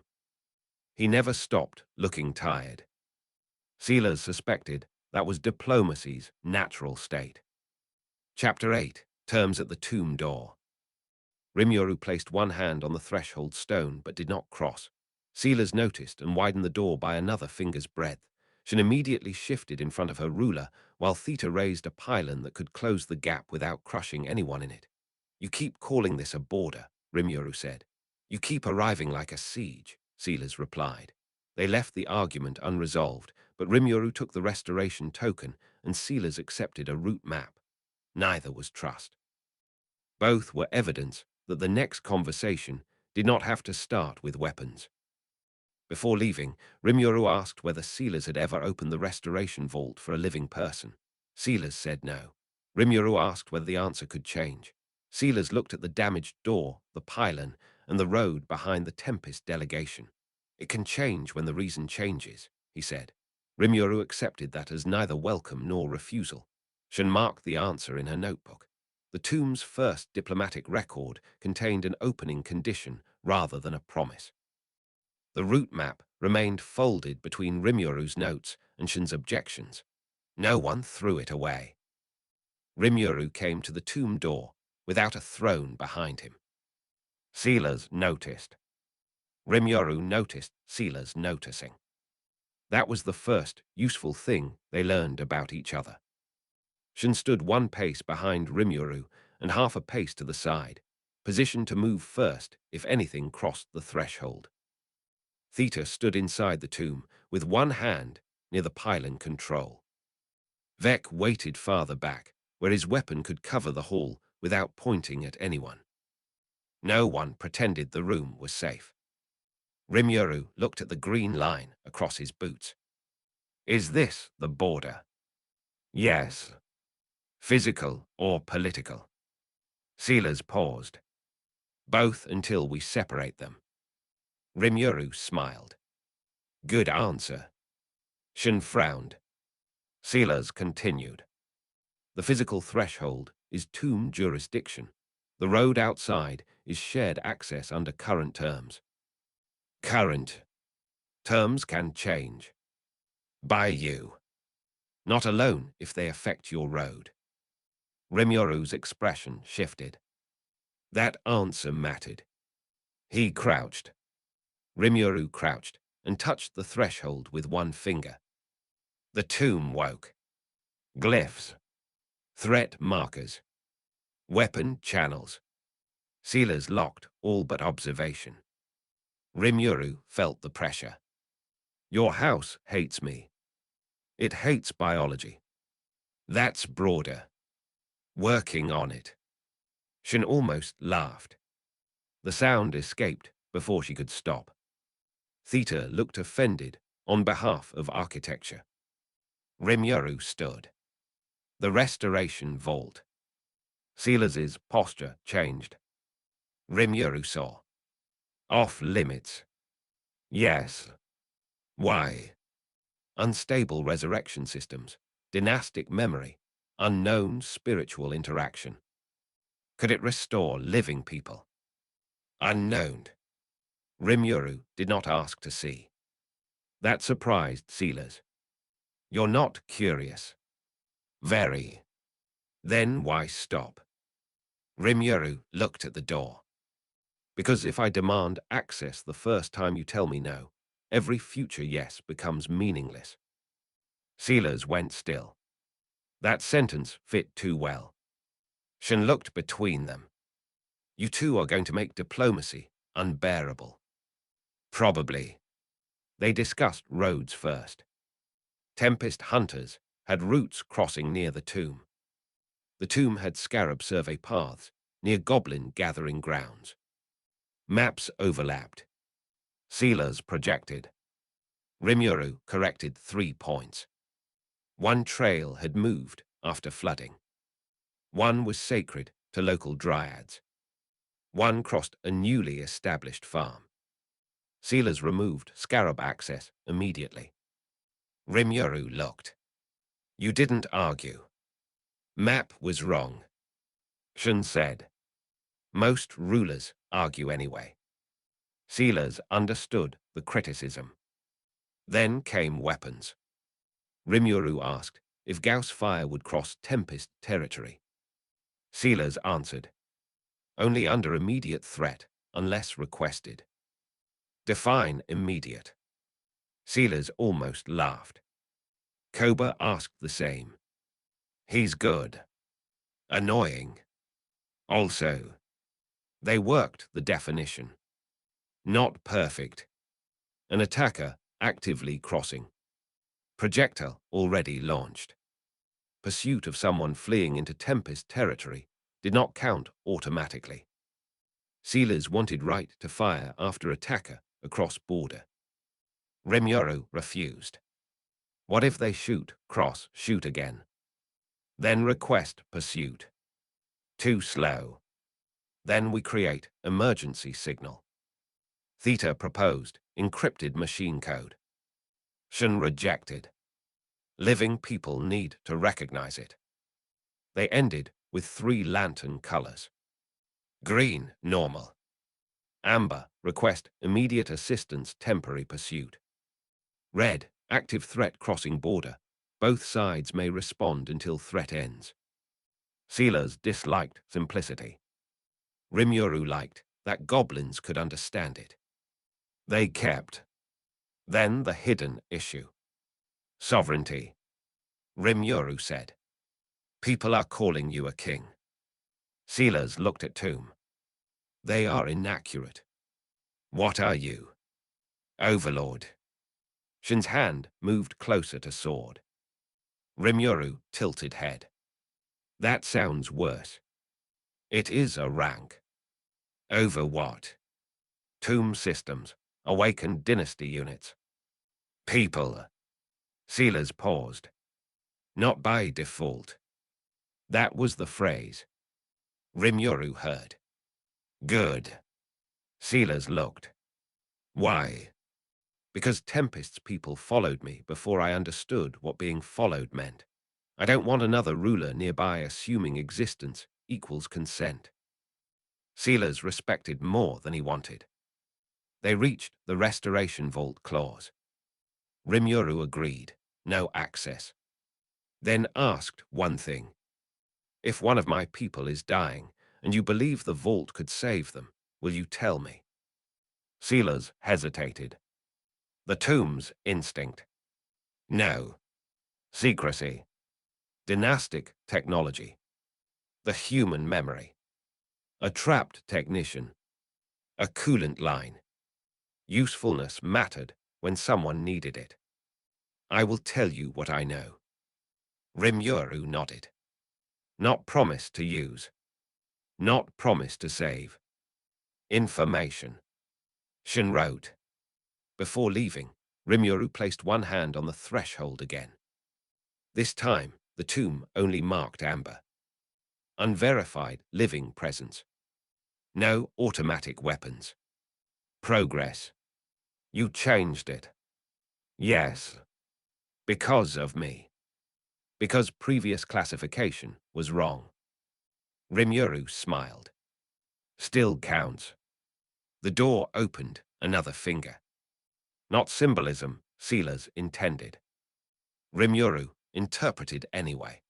[SPEAKER 3] He never stopped looking tired. Sealers suspected that was diplomacy's natural state. Chapter 8. Terms at the tomb door. Rimuru placed one hand on the threshold stone but did not cross. Sealers noticed and widened the door by another finger's breadth. Shin immediately shifted in front of her ruler, while Theta raised a pylon that could close the gap without crushing anyone in it. You keep calling this a border, Rimuru said. You keep arriving like a siege, Sealers replied. They left the argument unresolved, but Rimuru took the restoration token and Sealers accepted a route map. Neither was trust. Both were evidence that the next conversation did not have to start with weapons. Before leaving, Rimuru asked whether Sealers had ever opened the restoration vault for a living person. Sealers said no. Rimuru asked whether the answer could change. Sealers looked at the damaged door, the pylon, and the road behind the Tempest delegation. It can change when the reason changes, he said. Rimuru accepted that as neither welcome nor refusal. Shin marked the answer in her notebook. The tomb's first diplomatic record contained an opening condition rather than a promise. The route map remained folded between Rimuru's notes and Shin's objections. No one threw it away. Rimuru came to the tomb door without a throne behind him. Sealers noticed. Rimuru noticed Sealers noticing. That was the first useful thing they learned about each other. Shin stood one pace behind Rimuru and half a pace to the side, positioned to move first if anything crossed the threshold. Theta stood inside the tomb with one hand near the pylon control. Vec waited farther back, where his weapon could cover the hall without pointing at anyone. No one pretended the room was safe. Rimuru looked at the green line across his boots. Is this the border? Yes. Physical or political? Sealers paused. Both until we separate them. Rimuru smiled. Good answer. Shin frowned. Sealers continued. The physical threshold is tomb jurisdiction. The road outside is shared access under current terms. Current terms can change. By you. Not alone if they affect your road. Rimuru's expression shifted. That answer mattered. He crouched. Rimuru crouched and touched the threshold with one finger. The tomb woke. Glyphs. Threat markers. Weapon channels. Sealers locked all but observation. Rimuru felt the pressure. Your house hates me. It hates biology. That's broader. Working on it. Shin almost laughed. The sound escaped before she could stop. Theta looked offended on behalf of architecture. Rimuru stood. The restoration vault. Sealers' posture changed. Rimuru saw. Off limits. Yes. Why? Unstable resurrection systems, dynastic memory, unknown spiritual interaction. Could it restore living people? Unknown. Rimuru did not ask to see. That surprised Sealers. You're not curious. Very. Then why stop? Rimuru looked at the door. Because if I demand access the first time you tell me no, every future yes becomes meaningless. Sealers went still. That sentence fit too well. Shin looked between them. You two are going to make diplomacy unbearable. Probably. They discussed roads first. Tempest hunters had routes crossing near the tomb. The tomb had scarab survey paths near goblin gathering grounds. Maps overlapped. Sealers projected. Rimuru corrected 3 points. One trail had moved after flooding. One was sacred to local dryads. One crossed a newly established farm. Sealers removed scarab access immediately. Rimuru looked. You didn't argue. Map was wrong. Shun said. Most rulers argue anyway. Sealers understood the criticism. Then came weapons. Rimuru asked if Gauss fire would cross Tempest territory. Sealers answered, only under immediate threat, unless requested. Define immediate. Sealers almost laughed. Koba asked the same. He's good. Annoying. Also, they worked the definition. Not perfect. An attacker actively crossing. Projectile already launched. Pursuit of someone fleeing into Tempest territory did not count automatically. Sealers wanted right to fire after attacker across border. Rimuru refused. What if they shoot, cross, shoot again? Then request pursuit. Too slow. Then we create emergency signal. Theta proposed encrypted machine code. Shun rejected. Living people need to recognize it. They ended with 3 lantern colors. Green, normal. Amber, request immediate assistance, temporary pursuit. Red, active threat crossing border. Both sides may respond until threat ends. Sealers disliked simplicity. Rimuru liked that goblins could understand it. They kept. Then the hidden issue. Sovereignty. Rimuru said. People are calling you a king. Sealers looked at Tomb. They are inaccurate. What are you? Overlord. Shin's hand moved closer to sword. Rimuru tilted head. That sounds worse. It is a rank. Over what? Tomb systems, awakened dynasty units. People. Sealers paused. Not by default. That was the phrase. Rimuru heard. Good. Sealers looked. Why? Because Tempest's people followed me before I understood what being followed meant. I don't want another ruler nearby assuming existence equals consent. Sealers respected more than he wanted. They reached the Restoration Vault clause. Rimuru agreed, no access. Then asked one thing. If one of my people is dying, and you believe the vault could save them, will you tell me? Sealers hesitated. The tomb's instinct. No. Secrecy. Dynastic technology. The human memory. A trapped technician. A coolant line. Usefulness mattered when someone needed it. I will tell you what I know. Rimuru nodded. Not promise to use. Not promise to save. Information. Shin wrote. Before leaving, Rimuru placed one hand on the threshold again. This time, the tomb only marked amber. Unverified living presence. No automatic weapons. Progress. You changed it. Yes. Because of me. Because previous classification was wrong. Rimuru smiled. Still counts. The door opened another finger. Not symbolism, Sealers intended. Rimuru interpreted anyway.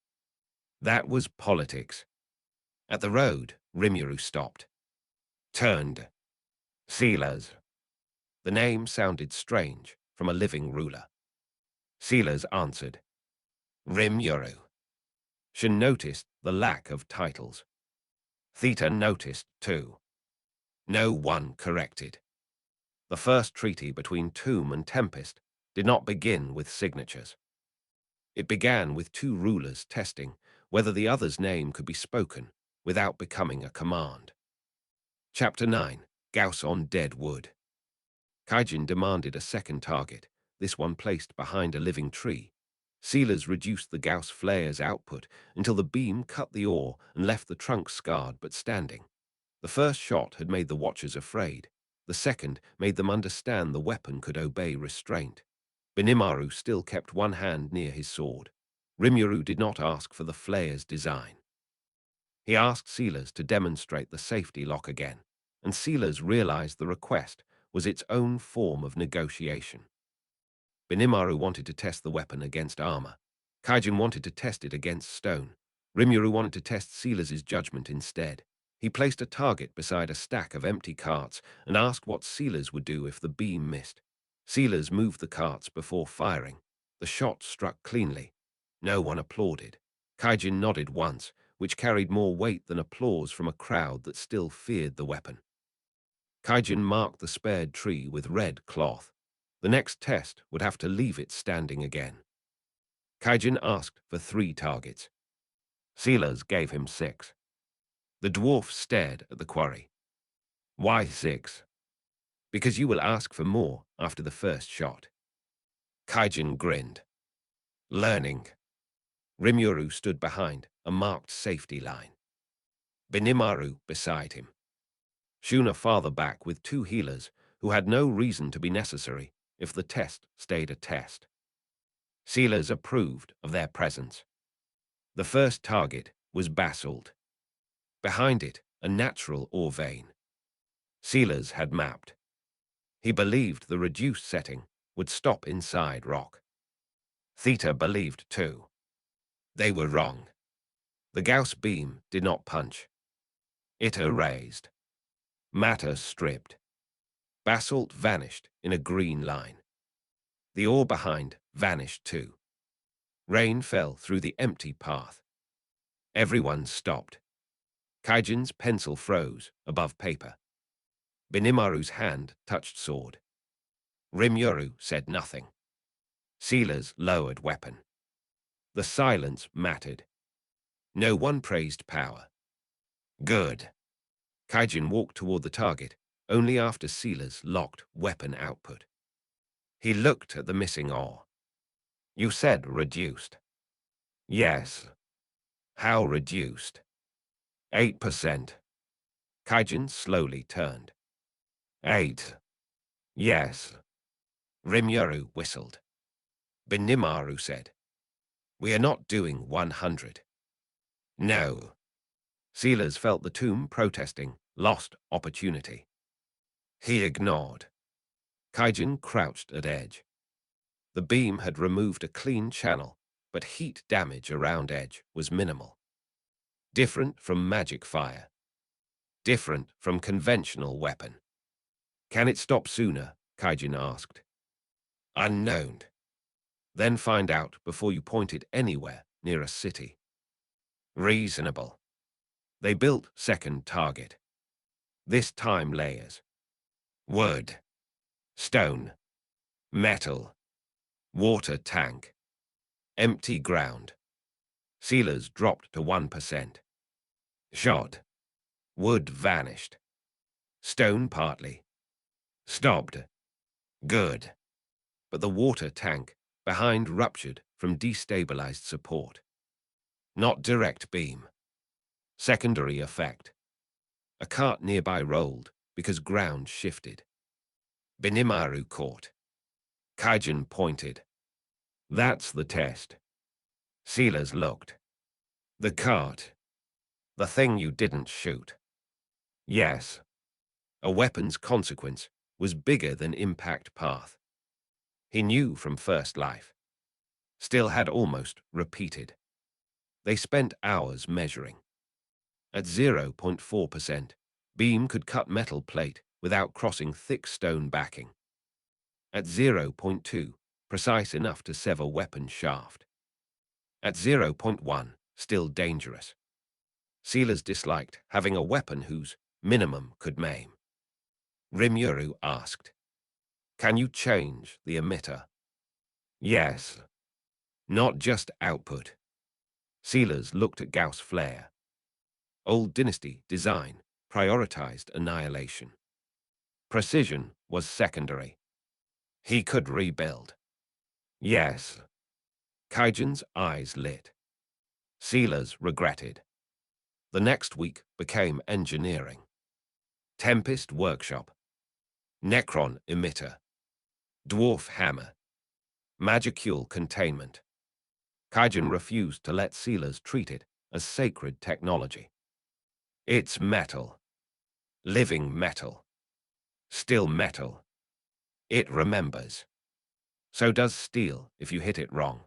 [SPEAKER 3] That was politics. At the road, Rimuru stopped. Turned. Sealers. The name sounded strange from a living ruler. Sealers answered. Rimuru. Shin noticed the lack of titles. Theta noticed too. No one corrected. The first treaty between Tomb and Tempest did not begin with signatures. It began with 2 rulers testing whether the other's name could be spoken without becoming a command. Chapter 9. Gauss on Dead Wood. Kaijin demanded a second target, this one placed behind a living tree. Sealers reduced the Gauss flare's output until the beam cut the ore and left the trunk scarred but standing. The first shot had made the watchers afraid. The second made them understand the weapon could obey restraint. Benimaru still kept one hand near his sword. Rimuru did not ask for the flare's design. He asked Sealers to demonstrate the safety lock again, and Sealers realized the request was its own form of negotiation. Benimaru wanted to test the weapon against armor. Kaijin wanted to test it against stone. Rimuru wanted to test Sealers' judgment instead. He placed a target beside a stack of empty carts and asked what Sealers would do if the beam missed. Sealers moved the carts before firing. The shot struck cleanly. No one applauded. Kaijin nodded once, which carried more weight than applause from a crowd that still feared the weapon. Kaijin marked the spared tree with red cloth. The next test would have to leave it standing again. Kaijin asked for 3 targets. Sealers gave him 6. The dwarf stared at the quarry. Why 6? Because you will ask for more after the first shot. Kaijin grinned. Learning. Rimuru stood behind a marked safety line. Benimaru beside him. Shuna farther back with 2 healers who had no reason to be necessary if the test stayed a test. Sealers approved of their presence. The first target was basalt. Behind it, a natural ore vein. Sealers had mapped. He believed the reduced setting would stop inside rock. Theta believed too. They were wrong. The Gauss beam did not punch. It erased. Matter stripped. Basalt vanished in a green line. The ore behind vanished too. Rain fell through the empty path. Everyone stopped. Kaijin's pencil froze above paper. Benimaru's hand touched sword. Rimuru said nothing. Sealers lowered weapon. The silence mattered. No one praised power. Good. Kaijin walked toward the target only after Sealers locked weapon output. He looked at the missing ore. You said reduced. Yes. How reduced? 8%. Kaijin slowly turned. 8. Yes. Rimuru whistled. Benimaru said, We are not doing 100. No. Sealers felt the tomb protesting, lost opportunity. He ignored. Kaijin crouched at edge. The beam had removed a clean channel, but heat damage around edge was minimal. Different from magic fire. Different from conventional weapon. Can it stop sooner? Kaijin asked. Unknown. Then find out before you point it anywhere near a city. Reasonable. They built second target. This time layers. Wood. Stone. Metal. Water tank. Empty ground. Sealers dropped to 1%. Shot. Wood vanished. Stone partly. Stopped. Good. But the water tank behind ruptured from destabilized support. Not direct beam. Secondary effect. A cart nearby rolled because ground shifted. Benimaru caught. Kaijin pointed. That's the test. Sealers looked. The cart. The thing you didn't shoot. Yes. A weapon's consequence was bigger than impact path. He knew from first life. Still had almost repeated. They spent hours measuring. At 0.4%, beam could cut metal plate without crossing thick stone backing. At 0.2, precise enough to sever weapon shaft. At 0.1, still dangerous. Sealers disliked having a weapon whose minimum could maim. Rimuru asked, Can you change the emitter? Yes. Not just output. Sealers looked at Gauss' flare. Old Dynasty design prioritized annihilation. Precision was secondary. He could rebuild. Yes. Kaijin's eyes lit. Sealers regretted. The next week became engineering. Tempest workshop. Necron emitter. Dwarf hammer. Magicule containment. Kaijin refused to let Sealers treat it as sacred technology. It's metal. Living metal. Still metal. It remembers. So does steel if you hit it wrong.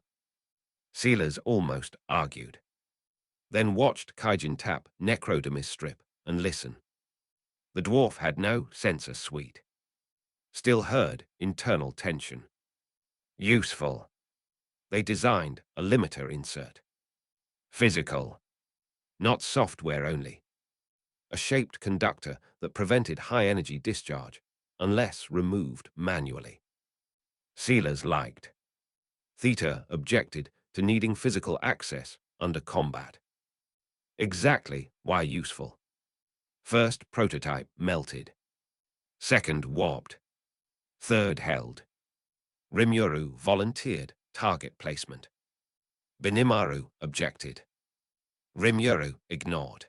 [SPEAKER 3] Sealers almost argued. Then watched Kaijin tap Necrodermis strip and listen. The dwarf had no sensor suite. Still heard internal tension. Useful. They designed a limiter insert. Physical. Not software only. A shaped conductor that prevented high-energy discharge unless removed manually. Sealers liked. Theta objected to needing physical access under combat. Exactly why useful. First prototype melted. Second warped. Third held. Rimuru volunteered target placement. Benimaru objected. Rimuru ignored.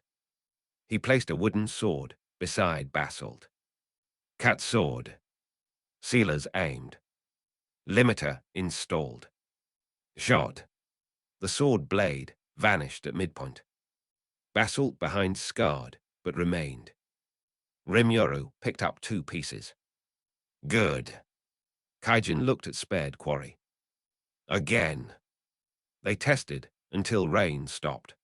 [SPEAKER 3] He placed a wooden sword beside Basalt. Cat sword. Sealers aimed. Limiter installed. Shot. The sword blade vanished at midpoint. Basalt behind scarred, but remained. Rimuru picked up 2 pieces. Good. Kaijin looked at spared quarry. Again. They tested until rain stopped.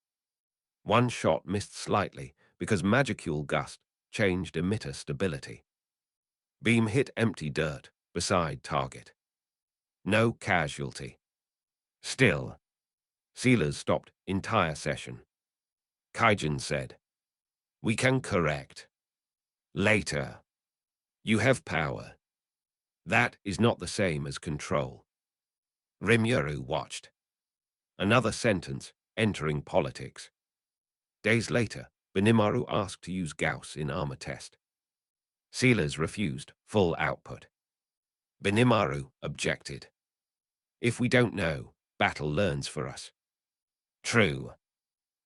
[SPEAKER 3] One shot missed slightly because Magicule Gust changed emitter stability. Beam hit empty dirt beside target. No casualty. Still. Sealers stopped entire session. Kaijin said, "We can correct. Later. You have power. That is not the same as control." Rimuru watched. Another sentence entering politics. Days later, Benimaru asked to use Gauss in armor test. Sealers refused full output. Benimaru objected. If we don't know, battle learns for us. True.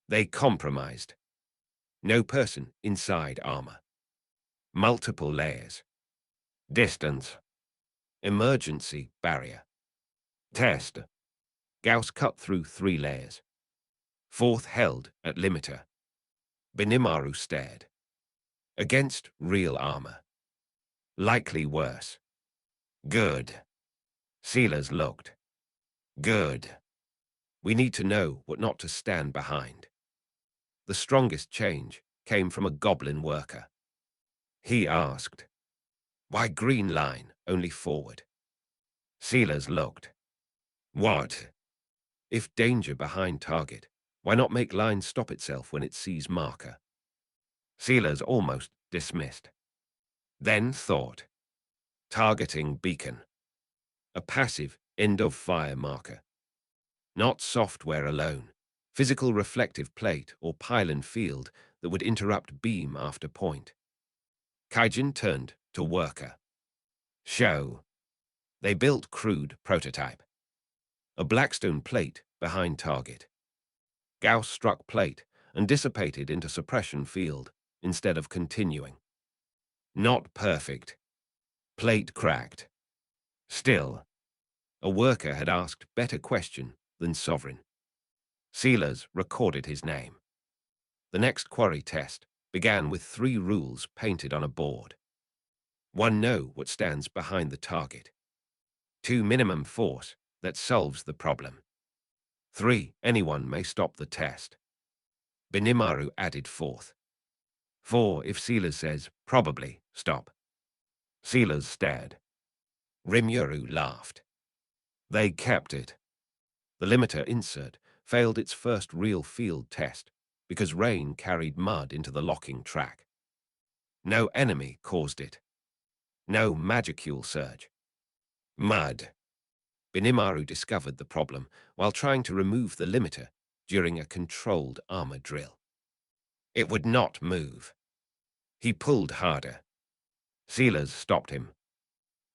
[SPEAKER 3] They compromised. No person inside armor. Multiple layers. Distance. Emergency barrier. Test. Gauss cut through 3 layers. 4th held at limiter. Benimaru stared. Against real armor. Likely worse. Good. Sealers looked. Good. We need to know what not to stand behind. The strongest change came from a goblin worker. He asked, "Why green line only forward?" Sealers looked. What? If danger behind target, why not make line stop itself when it sees marker? Sealers almost dismissed. Then thought. Targeting beacon. A passive end-of-fire marker. Not software alone. Physical reflective plate or pylon field that would interrupt beam after point. Kaijin turned to worker. Show. They built crude prototype. A blackstone plate behind target. Gauss struck plate and dissipated into suppression field instead of continuing. Not perfect. Plate cracked. Still, a worker had asked better question than sovereign. Sealers recorded his name. The next quarry test began with 3 rules painted on a board. 1. Know what stands behind the target. 2. Minimum force that solves the problem. 3. Anyone may stop the test. Benimaru added 4th. 4. If Sealers says, probably, stop. Sealers stared. Rimuru laughed. They kept it. The limiter insert failed its first real field test because rain carried mud into the locking track. No enemy caused it. No magicule surge. Mud. Benimaru discovered the problem while trying to remove the limiter during a controlled armor drill. It would not move. He pulled harder. Sealers stopped him.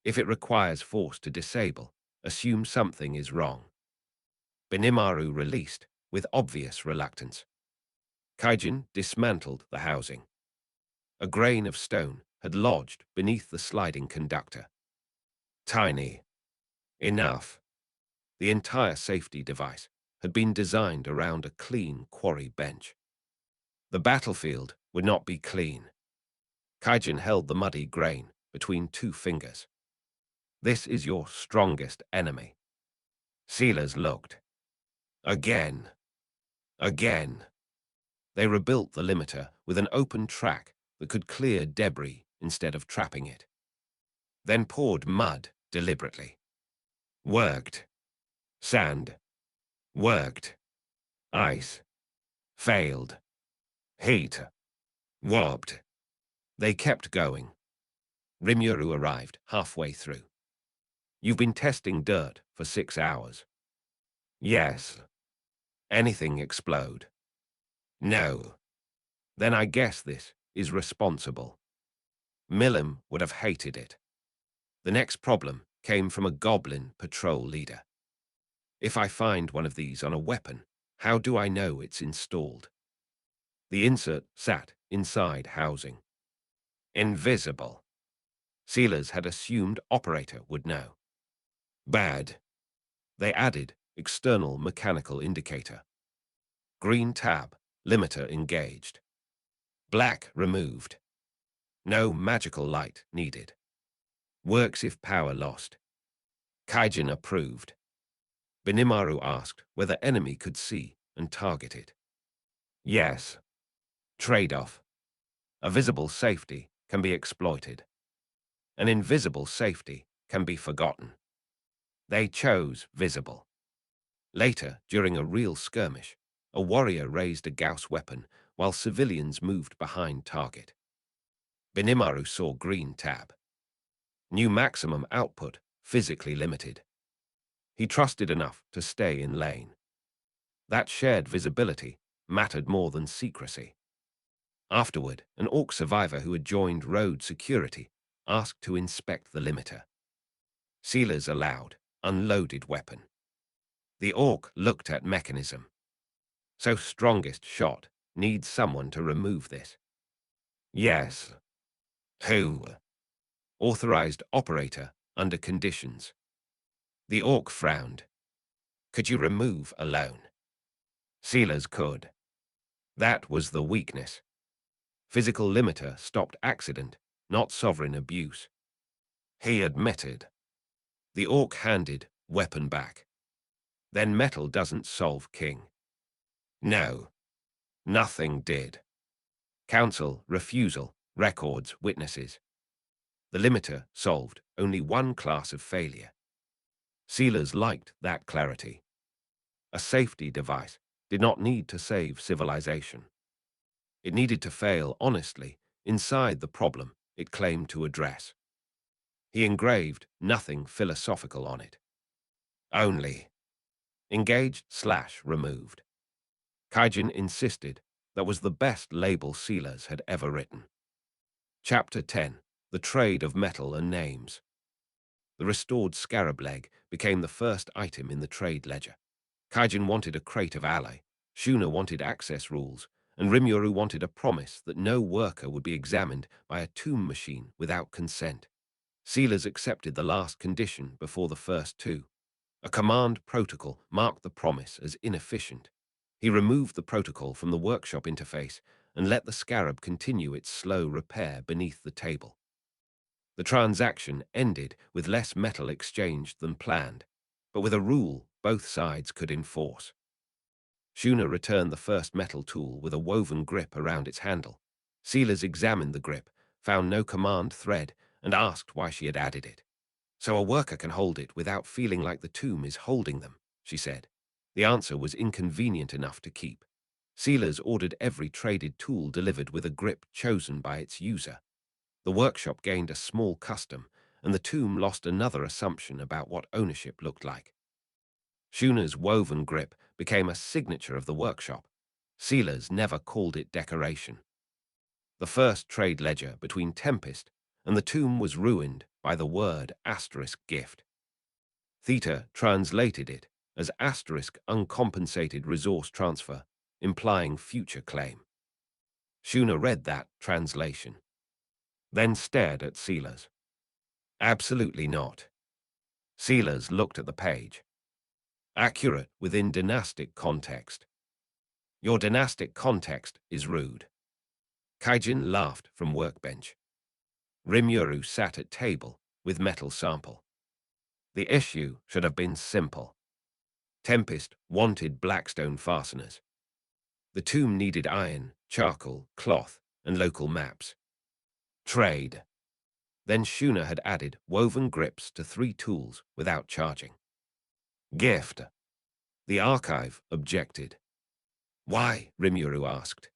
[SPEAKER 3] If it requires force to disable, assume something is wrong. Benimaru released, with obvious reluctance. Kaijin dismantled the housing. A grain of stone had lodged beneath the sliding conductor. Tiny. Enough. The entire safety device had been designed around a clean quarry bench. The battlefield would not be clean. Kaijin held the muddy grain between two fingers. This is your strongest enemy. Sealers looked. Again. Again. They rebuilt the limiter with an open track that could clear debris instead of trapping it. Then poured mud deliberately. Worked. Sand. Worked. Ice. Failed. Heat. Warped. They kept going. Rimuru arrived halfway through. You've been testing dirt for 6 hours. Yes. Anything explode? No. Then I guess this is responsible. Milim would have hated it. The next problem came from a goblin patrol leader. If I find one of these on a weapon, how do I know it's installed? The insert sat inside housing. Invisible. Sealers had assumed operator would know. Bad. They added external mechanical indicator. Green tab, limiter engaged. Black removed. No magical light needed. Works if power lost. Kaijin approved. Benimaru asked whether enemy could see and target it. Yes. Trade-off. A visible safety can be exploited. An invisible safety can be forgotten. They chose visible. Later, during a real skirmish, a warrior raised a Gauss weapon while civilians moved behind target. Benimaru saw green tab. New maximum output, physically limited. He trusted enough to stay in lane. That shared visibility mattered more than secrecy. Afterward, an Orc survivor who had joined road security asked to inspect the limiter. Sealers allowed, unloaded weapon. The Orc looked at mechanism. So strongest shot needs someone to remove this. Yes. Who? Authorized operator under conditions. The Orc frowned. Could you remove alone? Sealers could. That was the weakness. Physical limiter stopped accident, not sovereign abuse. He admitted. The Orc handed weapon back. Then metal doesn't solve king. No. Nothing did. Council, refusal, records, witnesses. The limiter solved only one class of failure. Sealers liked that clarity. A safety device did not need to save civilization. It needed to fail honestly inside the problem it claimed to address. He engraved nothing philosophical on it. Only engaged/removed. Kaijin insisted that was the best label Sealers had ever written. Chapter 10. The Trade of Metal and Names. The restored scarab leg became the first item in the trade ledger. Kaijin wanted a crate of alloy, Shuna wanted access rules, and Rimuru wanted a promise that no worker would be examined by a tomb machine without consent. Sealers accepted the last condition before the first two. A command protocol marked the promise as inefficient. He removed the protocol from the workshop interface and let the scarab continue its slow repair beneath the table. The transaction ended with less metal exchanged than planned, but with a rule both sides could enforce. Shuna returned the first metal tool with a woven grip around its handle. Sealers examined the grip, found no command thread, and asked why she had added it. So a worker can hold it without feeling like the tomb is holding them, she said. The answer was inconvenient enough to keep. Sealers ordered every traded tool delivered with a grip chosen by its user. The workshop gained a small custom, and the tomb lost another assumption about what ownership looked like. Shuna's woven grip became a signature of the workshop. Sealers never called it decoration. The first trade ledger between Tempest and the tomb was ruined by the word *gift. Theta translated it as *uncompensated resource transfer, implying future claim. Shuna read that translation, then stared at Sealers. Absolutely not. Sealers looked at the page. Accurate within dynastic context. Your dynastic context is rude. Kaijin laughed from workbench. Rimuru sat at table with metal sample. The issue should have been simple. Tempest wanted blackstone fasteners. The tomb needed iron, charcoal, cloth, and local maps. Trade. Then Shuna had added woven grips to 3 tools without charging. Gift. The archive objected. Why? Rimuru asked.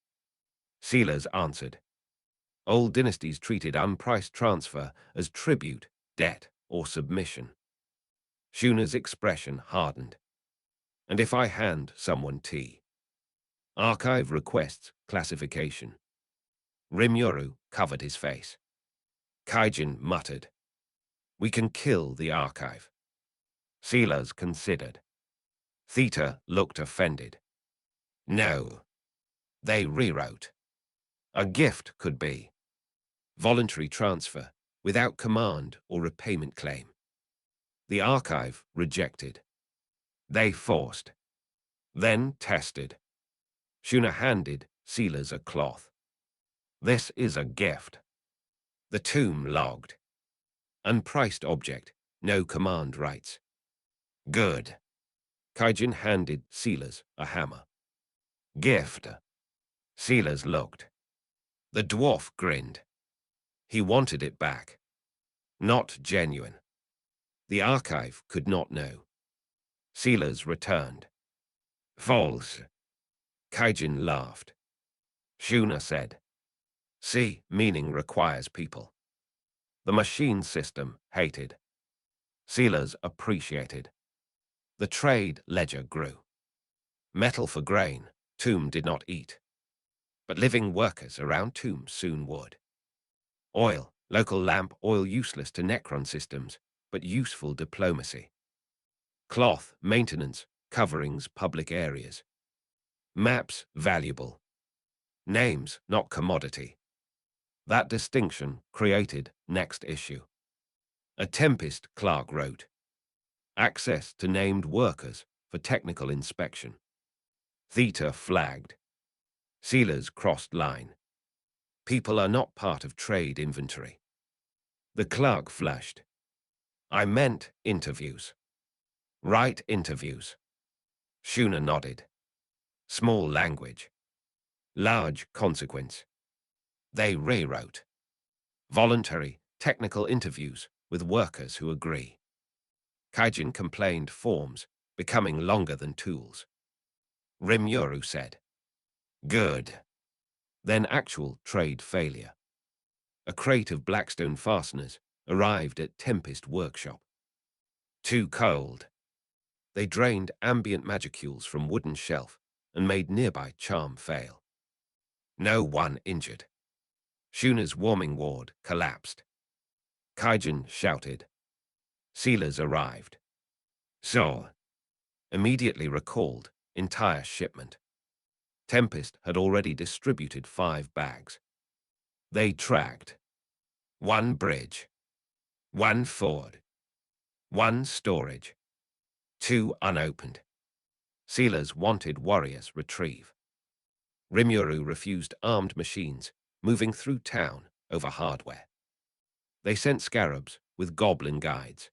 [SPEAKER 3] Sealers answered. Old dynasties treated unpriced transfer as tribute, debt, or submission. Shuna's expression hardened. And if I hand someone tea? Archive requests classification. Rimuru covered his face. Kaijin muttered. We can kill the archive. Sealers considered. Theta looked offended. No. They rewrote. A gift could be voluntary transfer without command or repayment claim. The archive rejected. They forced. Then tested. Shuna handed Sealers a cloth. This is a gift. The tomb logged. Unpriced object, no command rights. Good. Kaijin handed Sealers a hammer. Gift. Sealers looked. The dwarf grinned. He wanted it back. Not genuine. The archive could not know. Sealers returned. False. Kaijin laughed. Shuna said, See, meaning requires people. The machine system hated. Sealers appreciated. The trade ledger grew. Metal for grain, tomb did not eat. But living workers around tomb soon would. Oil, local lamp oil useless to Necron systems, but useful diplomacy. Cloth, maintenance, coverings, public areas. Maps, valuable. Names, not commodity. That distinction created next issue. A Tempest clerk wrote, Access to named workers for technical inspection. Theta flagged. Sealers crossed line. People are not part of trade inventory. The clerk flashed. I meant interviews. Right interviews. Shuna nodded. Small language. Large consequence. They rewrote. Voluntary, technical interviews with workers who agree. Kaijin complained forms becoming longer than tools. Rimuru said, Good. Then actual trade failure. A crate of blackstone fasteners arrived at Tempest workshop. Too cold. They drained ambient magicules from wooden shelf and made nearby charm fail. No one injured. Shuna's warming ward collapsed. Kaijin shouted. Sealers arrived. So, immediately recalled entire shipment. Tempest had already distributed 5 bags. They tracked 1 bridge, 1 ford, 1 storage, 2 unopened. Sealers wanted warriors retrieve. Rimuru refused armed machines moving through town over hardware. They sent scarabs with goblin guides.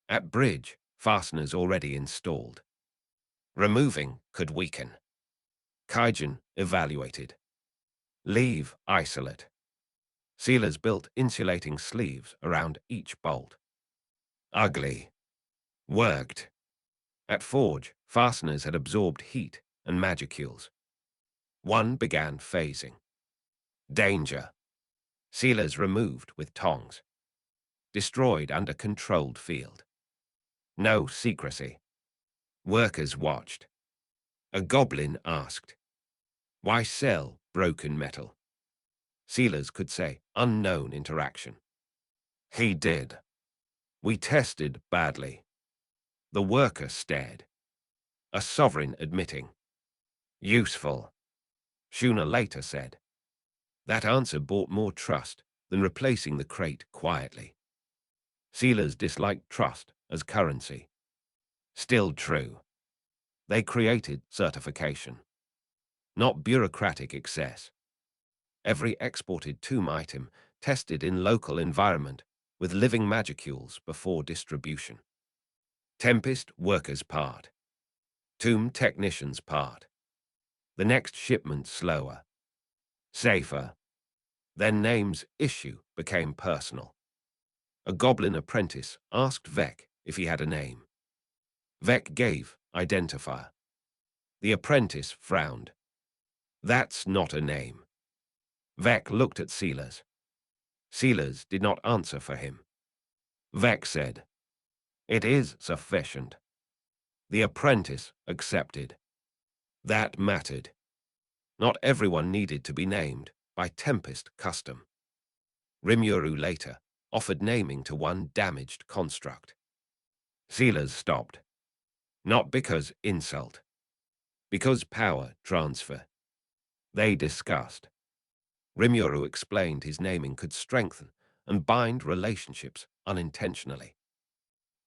[SPEAKER 3] At bridge, fasteners already installed. Removing could weaken. Kaijin evaluated. Leave isolate. Sealers built insulating sleeves around each bolt. Ugly. Worked. At forge, fasteners had absorbed heat and magicules. One began phasing. Danger. Sealers removed with tongs. Destroyed under controlled field. No secrecy. Workers watched. A goblin asked, "Why sell broken metal?" Sealers could say, "Unknown interaction." He did. "We tested badly." The worker stared. A sovereign admitting. "Useful." Shuna later said. That answer brought more trust than replacing the crate quietly. Sealers disliked trust as currency. Still true. They created certification. Not bureaucratic excess. Every exported tomb item tested in local environment with living magicules before distribution. Tempest workers part. Tomb technicians part. The next shipment slower. Safer. Then Name's issue became personal. A goblin apprentice asked Vec if he had a name. Vec gave identifier. The apprentice frowned. "That's not a name." Vec looked at Sealers. Sealers did not answer for him. Vec said, "It is sufficient." The apprentice accepted. That mattered. Not everyone needed to be named by Tempest custom. Rimuru later offered naming to one damaged construct. Sealers stopped. Not because insult. Because power transfer. They discussed. Rimuru explained his naming could strengthen and bind relationships unintentionally.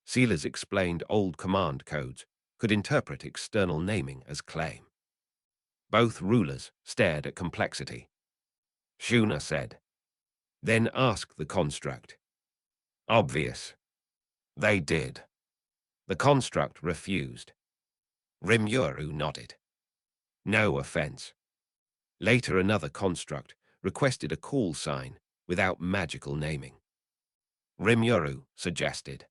[SPEAKER 3] Sealers explained old command codes could interpret external naming as claim. Both rulers stared at complexity. Shuna said, "Then ask the construct." Obvious. They did. The construct refused. Rimuru nodded. No offense. Later another construct requested a call sign without magical naming. Rimuru suggested.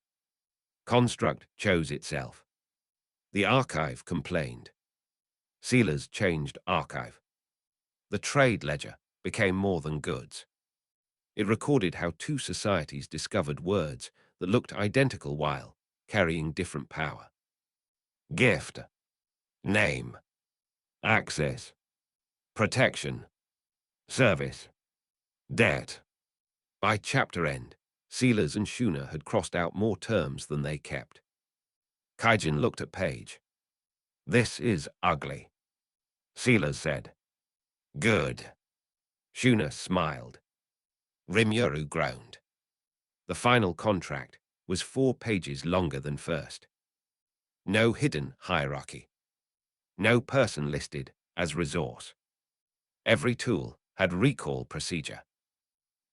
[SPEAKER 3] Construct chose itself. The archive complained. Sealers changed archive. The trade ledger became more than goods. It recorded how two societies discovered words that looked identical while carrying different power. Gift. Name. Access. Protection. Service. Debt. By chapter end, Sealers and Shuna had crossed out more terms than they kept. Kaijin looked at Paige. "This is ugly." Sealers said. "Good." Shuna smiled. Rimuru groaned. The final contract was 4 pages longer than first. No hidden hierarchy. No person listed as resource. Every tool had recall procedure.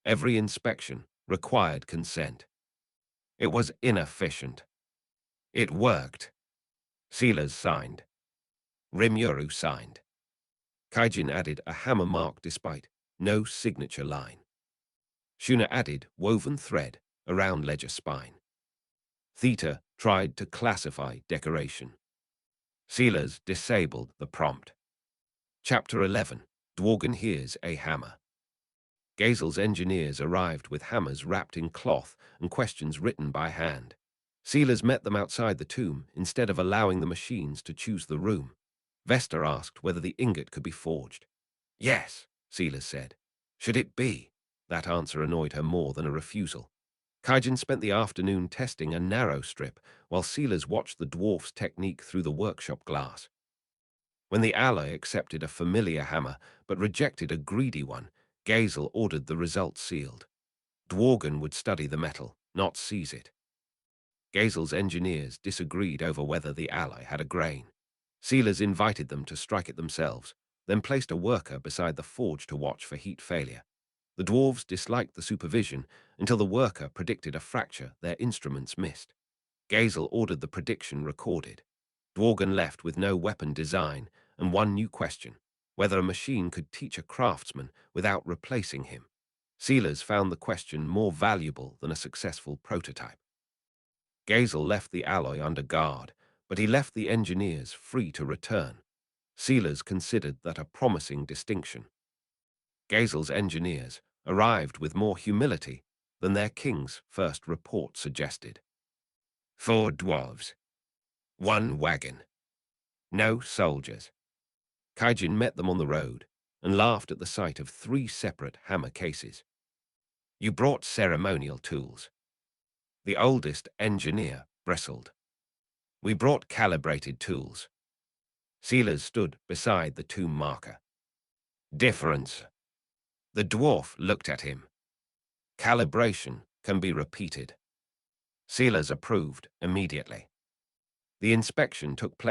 [SPEAKER 3] Every inspection required consent. It was inefficient. It worked. Sealers signed. Rimuru signed. Kaijin added a hammer mark despite no signature line. Shuna added woven thread around ledger spine. Theta tried to classify decoration. Sealers disabled the prompt. Chapter 11. Dworgen hears a hammer. Gazel's engineers arrived with hammers wrapped in cloth and questions written by hand. Sealers met them outside the tomb instead of allowing the machines to choose the room. Vesta asked whether the ingot could be forged. "Yes," Sealers said. "Should it be?" That answer annoyed her more than a refusal. Kaijin spent the afternoon testing a narrow strip while Sealers watched the dwarf's technique through the workshop glass. When the ally accepted a familiar hammer but rejected a greedy one, Gazel ordered the result sealed. Dworgen would study the metal, not seize it. Gazel's engineers disagreed over whether the ally had a grain. Sealers invited them to strike it themselves, then placed a worker beside the forge to watch for heat failure. The dwarves disliked the supervision until the worker predicted a fracture their instruments missed. Gazel ordered the prediction recorded. Dworgen left with no weapon design and one new question: whether a machine could teach a craftsman without replacing him. Sealers found the question more valuable than a successful prototype. Gazel left the alloy under guard, but he left the engineers free to return. Sealers considered that a promising distinction. Gazel's engineers arrived with more humility than their king's first report suggested. 4 dwarves. One wagon. No soldiers. Kaijin met them on the road and laughed at the sight of 3 separate hammer cases. You brought ceremonial tools. The oldest engineer bristled. We brought calibrated tools. Sealers stood beside the tomb marker. Difference. The dwarf looked at him. Calibration can be repeated. Sealers approved immediately. The inspection took place